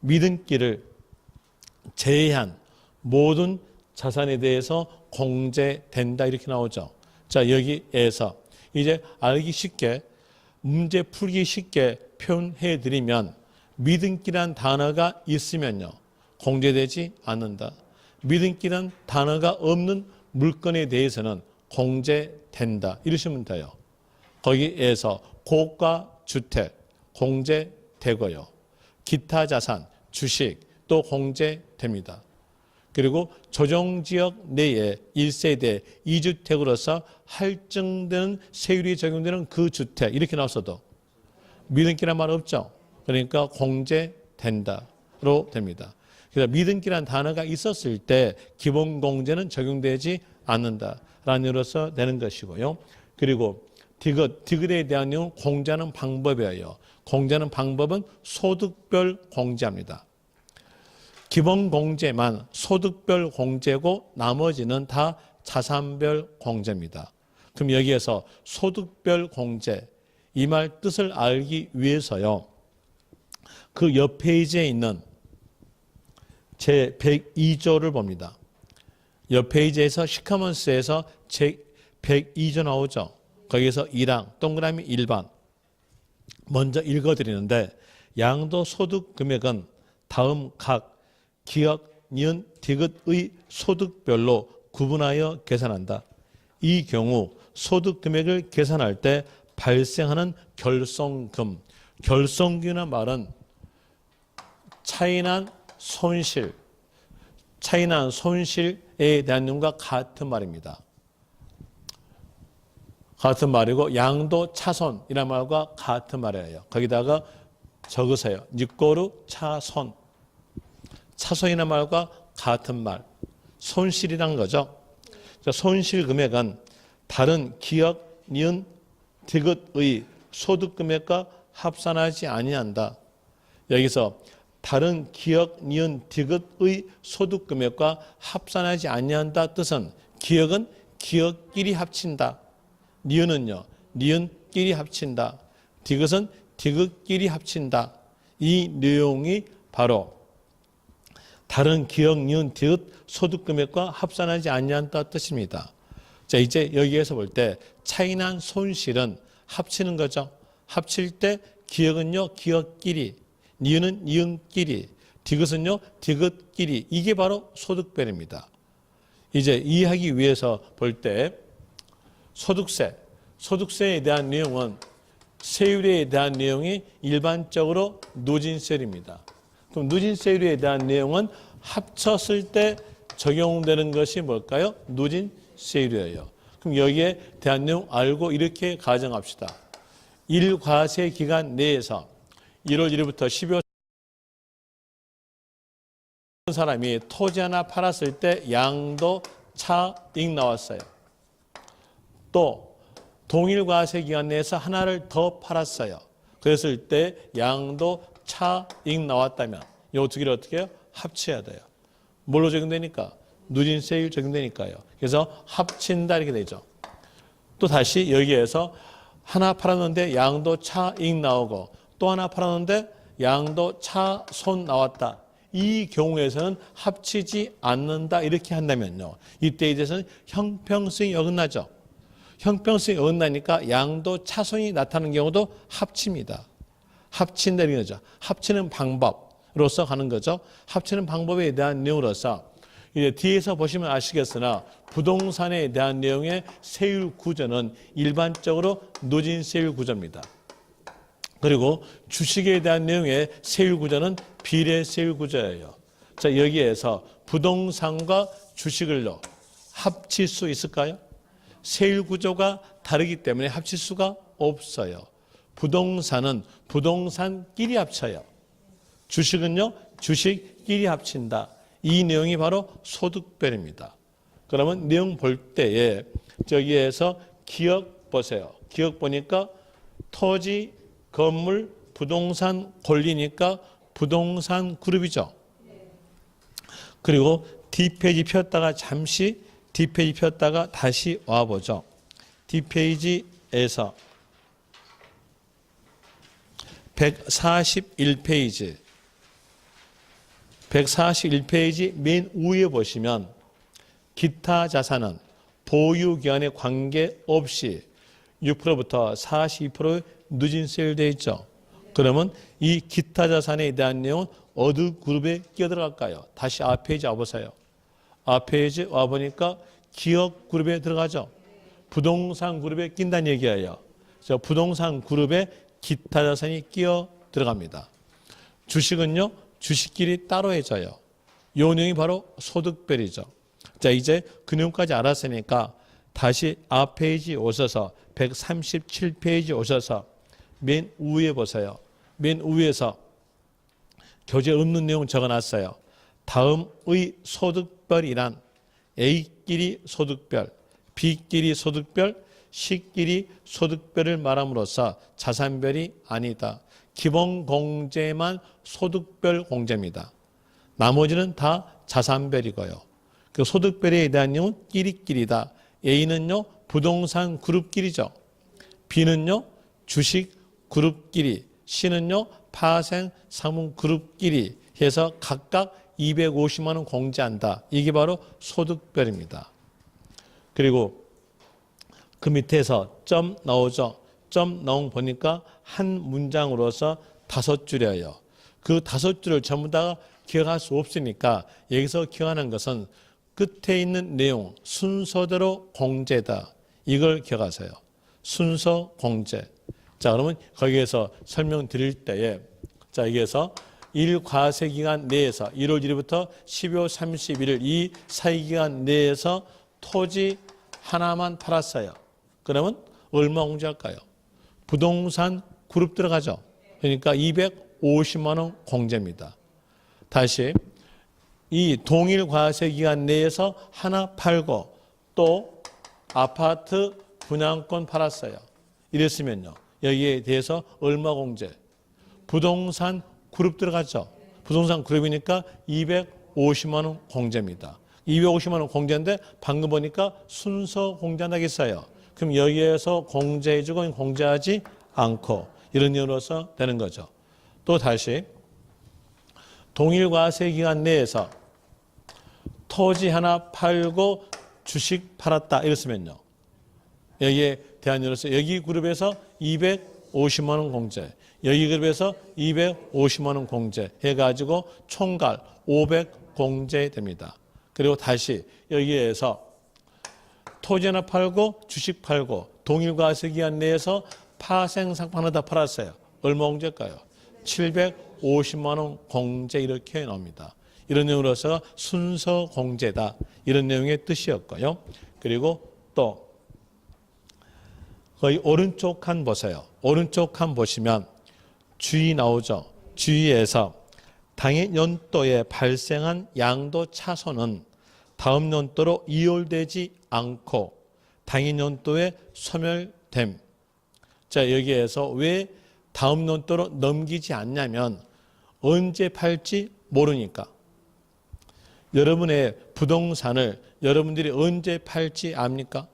믿음기를 제외한 모든 자산에 대해서 공제된다 이렇게 나오죠. 자, 여기에서 이제 알기 쉽게 문제 풀기 쉽게 표현해 드리면 믿음기란 단어가 있으면요 공제되지 않는다. 믿음기란 단어가 없는 물건에 대해서는 공제된다. 이러시면 돼요. 거기에서 고가 주택 공제되고요. 기타 자산, 주식 또 공제됩니다. 그리고 조정지역 내에 1세대 2주택으로서 할증되는 세율이 적용되는 그 주택 이렇게 나왔어도 믿음기란 말 없죠. 그러니까 공제된다로 됩니다. 그래서 믿음기란 단어가 있었을 때 기본 공제는 적용되지 않는다라는 의미로서 되는 것이고요. 그리고 디귿에 대한 내용은 공제하는 방법이에요. 공제하는 방법은 소득별 공제합니다. 기본 공제만 소득별 공제고 나머지는 다 자산별 공제입니다. 그럼 여기에서 소득별 공제 이 말 뜻을 알기 위해서요. 그 옆 페이지에 있는 제 102조를 봅니다. 옆 페이지에서 시커먼스에서 제 102조 나오죠. 거기에서 1항 동그라미 1번 먼저 읽어드리는데 양도소득 금액은 다음 각 기역, 니은, 디귿의 소득별로 구분하여 계산한다. 이 경우 소득 금액을 계산할 때 발생하는 결손금, 결손금이라는 말은 차이난 손실에 대한 내용과 같은 말입니다. 같은 말이고 양도 차손이라는 말과 같은 말이에요. 거기다가 적으세요. 니꼬르 차손. 차손이라는 말과 같은 말. 손실이란 거죠. 손실 금액은 다른 기역, 니은, 디귿의 소득 금액과 합산하지 아니한다. 여기서 다른 기역, 니은, 디귿의 소득 금액과 합산하지 아니한다 뜻은 기역은 기역끼리 합친다. 니은은요, 니은끼리 합친다. 디귿은 디귿끼리 합친다. 이 내용이 바로 다른 기역, 니은, 디귿 소득 금액과 합산하지 아니한다 뜻입니다. 자, 이제 여기에서 볼 때 차이난 손실은 합치는 거죠. 합칠 때 기역은요, 기역끼리, 니은은 니은끼리, 디귿은요, 디귿끼리. 이게 바로 소득별입니다. 이제 이해하기 위해서 볼 때 소득세에 대한 내용은 세율에 대한 내용이 일반적으로 누진세율입니다. 그럼 누진세율에 대한 내용은 합쳤을 때 적용되는 것이 뭘까요? 누진세율이에요. 그럼 여기에 대한 내용 알고 이렇게 가정합시다. 1과세 기간 내에서 1월 1일부터 12월 사람이 토지 하나 팔았을 때 양도 차익 나왔어요. 또 동일 과세 기간 내에서 하나를 더 팔았어요. 그랬을 때 양도 차익 나왔다면 이 두 개를 어떻게 해요? 합쳐야 돼요. 뭘로 적용되니까? 누진세율 적용되니까요. 그래서 합친다 이렇게 되죠. 또 다시 여기에서 하나 팔았는데 양도 차익 나오고 또 하나 팔았는데 양도 차손 나왔다. 이 경우에서는 합치지 않는다 이렇게 한다면요. 이때에 대해서는 형평성이 어긋나죠. 형평성이 어긋나니까 양도 차손이 나타나는 경우도 합칩니다. 합친다는 거죠. 합치는 방법으로서 가는 거죠. 합치는 방법에 대한 내용으로서 이제 뒤에서 보시면 아시겠으나 부동산에 대한 내용의 세율 구조는 일반적으로 누진세율 구조입니다. 그리고 주식에 대한 내용의 세율 구조는 비례세율 구조예요. 자, 여기에서 부동산과 주식을요 합칠 수 있을까요? 세율 구조가 다르기 때문에 합칠 수가 없어요. 부동산은 부동산끼리 합쳐요. 주식은요 주식끼리 합친다. 이 내용이 바로 소득별입니다. 그러면 내용 볼 때에 저기에서 기억 보세요. 기억 보니까 토지, 건물, 부동산 권리니까 부동산 그룹이죠. 그리고 뒷페이지 폈다가 잠시 뒷페이지 폈다가 다시 와보죠. 뒷페이지에서 141페이지 141페이지 맨 위에 보시면 기타 자산은 보유기간에 관계없이 6%부터 42%의 누진세율 되어 있죠. 그러면 이 기타 자산에 대한 내용은 어느 그룹에 끼어들어갈까요? 다시 앞페이지 와보세요. 앞페이지 와보니까 기업 그룹에 들어가죠. 부동산 그룹에 낀다는 얘기예요. 그래서 부동산 그룹에 기타 자산이 끼어 들어갑니다. 주식은요. 주식끼리 따로 해져요. 이 내용이 바로 소득별이죠. 자, 이제 그 내용까지 알았으니까 다시 앞페이지 오셔서 137페이지 오셔서 맨 위에 보세요. 맨 위에서 교재 없는 내용 적어놨어요. 다음의 소득별이란 A끼리 소득별, B끼리 소득별, C끼리 소득별을 말함으로써 자산별이 아니다. 기본 공제만 소득별 공제입니다. 나머지는 다 자산별이고요. 그 소득별에 대한 내용은 끼리끼리다. A는요 부동산 그룹끼리죠. B는요 주식 그룹끼리, C는요 파생 상품 그룹끼리 해서 각각 250만 원 공제한다. 이게 바로 소득별입니다. 그리고 그 밑에서 점 나오죠. 점 나온 거 보니까 한 문장으로서 5줄이에요. 그 5줄을 전부 다 기억할 수 없으니까 여기서 기억하는 것은 끝에 있는 내용 순서대로 공제다. 이걸 기억하세요. 순서 공제. 자, 그러면 거기에서 설명드릴 때에 자, 여기에서 1과세기간 내에서 1월 1일부터 12월 31일 이 사이 기간 내에서 토지 하나만 팔았어요. 그러면 얼마 공제할까요? 부동산 그룹 들어가죠. 그러니까 250만 원 공제입니다. 다시 이 동일 과세 기간 내에서 하나 팔고 또 아파트 분양권 팔았어요. 이랬으면요. 여기에 대해서 얼마 공제? 부동산 그룹 들어갔죠. 부동산 그룹이니까 250만 원 공제입니다. 250만 원 공제인데 방금 보니까 순서 공제한다겠어요. 그럼 여기에서 공제해주고 공제하지 않고 이런 이유로서 되는 거죠. 또 다시 동일 과세 기간 내에서 토지 하나 팔고 주식 팔았다 이랬으면요. 여기에 대한 이유로서 여기 그룹에서 250만 원 공제, 여기 그룹에서 250만 원 공제 해가지고 총괄 500 공제됩니다. 그리고 다시 여기에서 토지 하나 팔고 주식 팔고 동일 과세 기간 내에서 파생 상품 하나 다 팔았어요. 얼마 공제일까요? 750만 원 공제 이렇게 나옵니다. 이런 내용으로서 순서 공제다. 이런 내용의 뜻이었고요. 그리고 또 거의 오른쪽 칸 보세요. 오른쪽 칸 보시면 주의 나오죠. 주의에서 당해 연도에 발생한 양도 차손은 다음 연도로 이율되지 않고 당해 연도에 소멸됨. 자, 여기에서 왜 다음 연도로 넘기지 않냐면 언제 팔지 모르니까. 여러분의 부동산을 여러분들이 언제 팔지 압니까?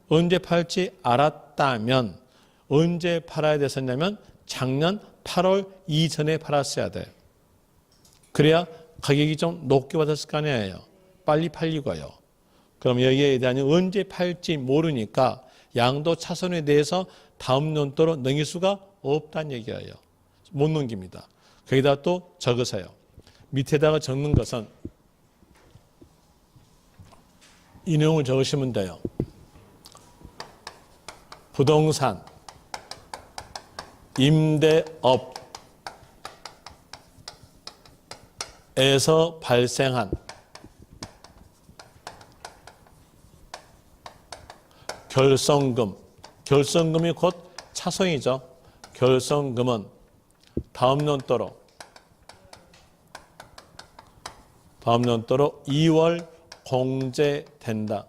언제 팔지 알았다면 언제 팔아야 됐었냐면 작년 8월 이전에 팔았어야 돼. 그래야 가격이 좀 높게 받았을 거 아니에요. 빨리 팔리고요. 그럼 여기에 대한 언제 팔지 모르니까 양도 차손에 대해서 다음 연도로 넘길 수가 없다는 얘기예요. 못 넘깁니다. 거기다 또 적으세요. 밑에다가 적는 것은 이 내용을 적으시면 돼요. 부동산, 임대업에서 발생한 결성금이 곧 차손이죠. 결성금은 다음 연도로 2월 공제된다.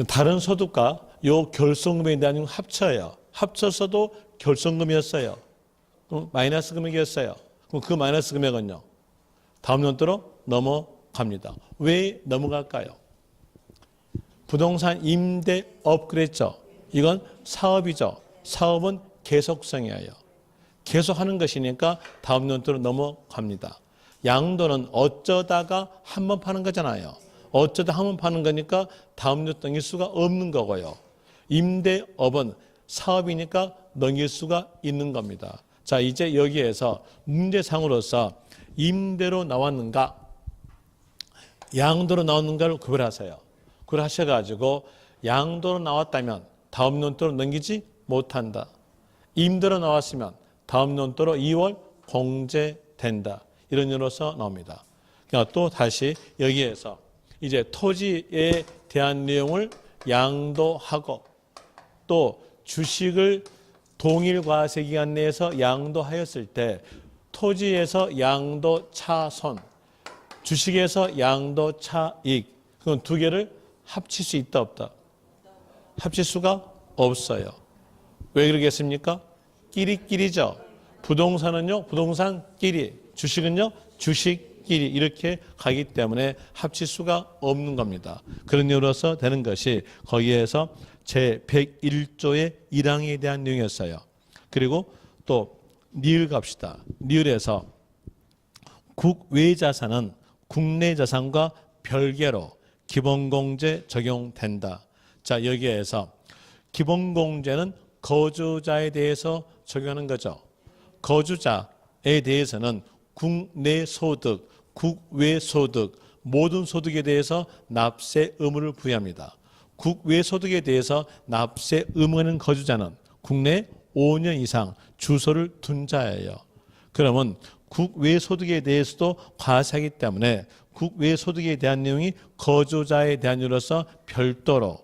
다른 소득과 요 결성금에 대한 합쳐요. 합쳐서도 결성금이었어요. 그럼 마이너스 금액이었어요. 그럼 그 마이너스 금액은요, 다음 연도로 넘어갑니다. 왜 넘어갈까요? 부동산 임대업 그랬죠. 이건 사업이죠. 사업은 계속성이에요. 계속하는 것이니까 다음 연도로 넘어갑니다. 양도는 어쩌다가 한 번 파는 거잖아요. 어쩌다 한 번 파는 거니까 다음 연도 넘길 수가 없는 거고요. 임대업은 사업이니까 넘길 수가 있는 겁니다. 자, 이제 여기에서 문제상으로서 임대로 나왔는가, 양도로 나왔는가를 구별하세요. 구별하셔가지고 양도로 나왔다면 다음 연도로 넘기지 못한다. 임대로 나왔으면 다음 연도로 2월 공제된다. 이런 의미로서 나옵니다. 그러니까 또 다시 여기에서 이제 토지에 대한 내용을 양도하고 또 주식을 동일 과세기간 내에서 양도하였을 때 토지에서 양도 차손, 주식에서 양도 차익, 그건 두 개를 합칠 수 있다 없다? 합칠 수가 없어요. 왜 그러겠습니까? 끼리끼리죠. 부동산은요, 부동산끼리, 주식은요, 주식끼리 이렇게 가기 때문에 합칠 수가 없는 겁니다. 그런 이유로서 되는 것이 거기에서 제101조의 1항에 대한 내용이었어요. 그리고 또 니을 갑시다. 니을에서 국외 자산은 국내 자산과 별개로 기본공제 적용된다. 자, 여기에서 기본공제는 거주자에 대해서 적용하는 거죠. 거주자에 대해서는 국내 소득, 국외 소득, 모든 소득에 대해서 납세 의무를 부여합니다. 국외 소득에 대해서 납세 의무는 거주자는 국내 5년 이상 주소를 둔 자예요. 그러면 국외 소득에 대해서도 과세하기 때문에 국외 소득에 대한 내용이 거주자에 대한 이유로서 별도로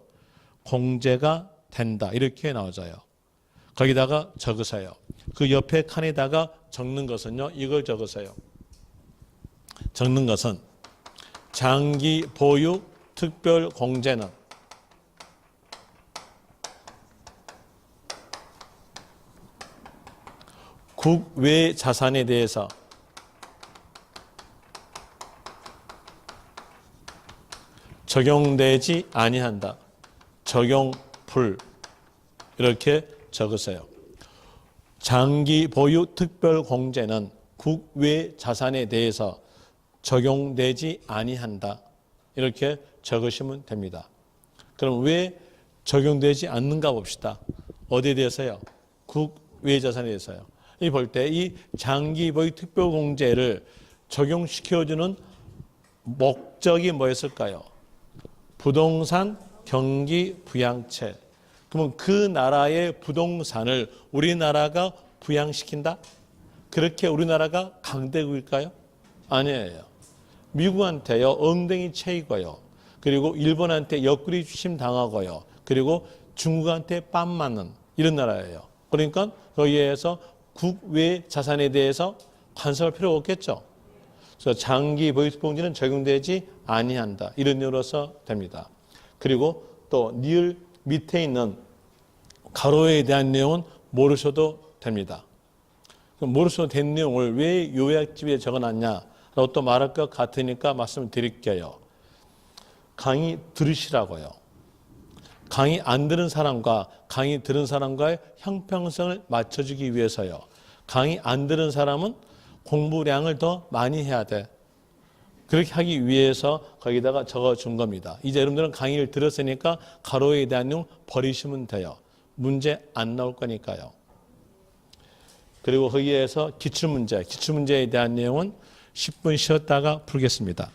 공제가 된다. 이렇게 나와져요. 거기다가 적으세요. 그 옆에 칸에다가 적는 것은요, 이걸 적으세요. 적는 것은 장기 보유 특별 공제는 국외 자산에 대해서 적용되지 아니한다. 적용불. 이렇게 적으세요. 장기 보유 특별 공제는 국외 자산에 대해서 적용되지 아니한다. 이렇게 적으시면 됩니다. 그럼 왜 적용되지 않는가 봅시다. 어디에 대해서요? 국외 자산에 대해서요. 이 볼 때 이 장기 보유 특별 공제를 적용시켜주는 목적이 뭐였을까요? 부동산 경기 부양책. 그러면 그 나라의 부동산을 우리나라가 부양시킨다? 그렇게 우리나라가 강대국일까요? 아니에요. 미국한테요, 엉덩이 채이고요. 그리고 일본한테 옆구리 주심 당하고요. 그리고 중국한테 빰 맞는 이런 나라예요. 그러니까 거기에서 국외 자산에 대해서 간섭할 필요가 없겠죠. 그래서 장기 보유특별공제는 적용되지 아니한다. 이런 이유로서 됩니다. 그리고 또 니을 밑에 있는 가로에 대한 내용은 모르셔도 됩니다. 모르셔도 된 내용을 왜 요약집에 적어놨냐라고 또 말할 것 같으니까 말씀을 드릴게요. 강의 들으시라고요. 강의 안 들은 사람과 강의 들은 사람과의 형평성을 맞춰주기 위해서요. 강의 안 들은 사람은 공부량을 더 많이 해야 돼. 그렇게 하기 위해서 거기다가 적어준 겁니다. 이제 여러분들은 강의를 들었으니까 가로에 대한 내용 버리시면 돼요. 문제 안 나올 거니까요. 그리고 거기에서 기출문제에 대한 내용은 10분 쉬었다가 풀겠습니다.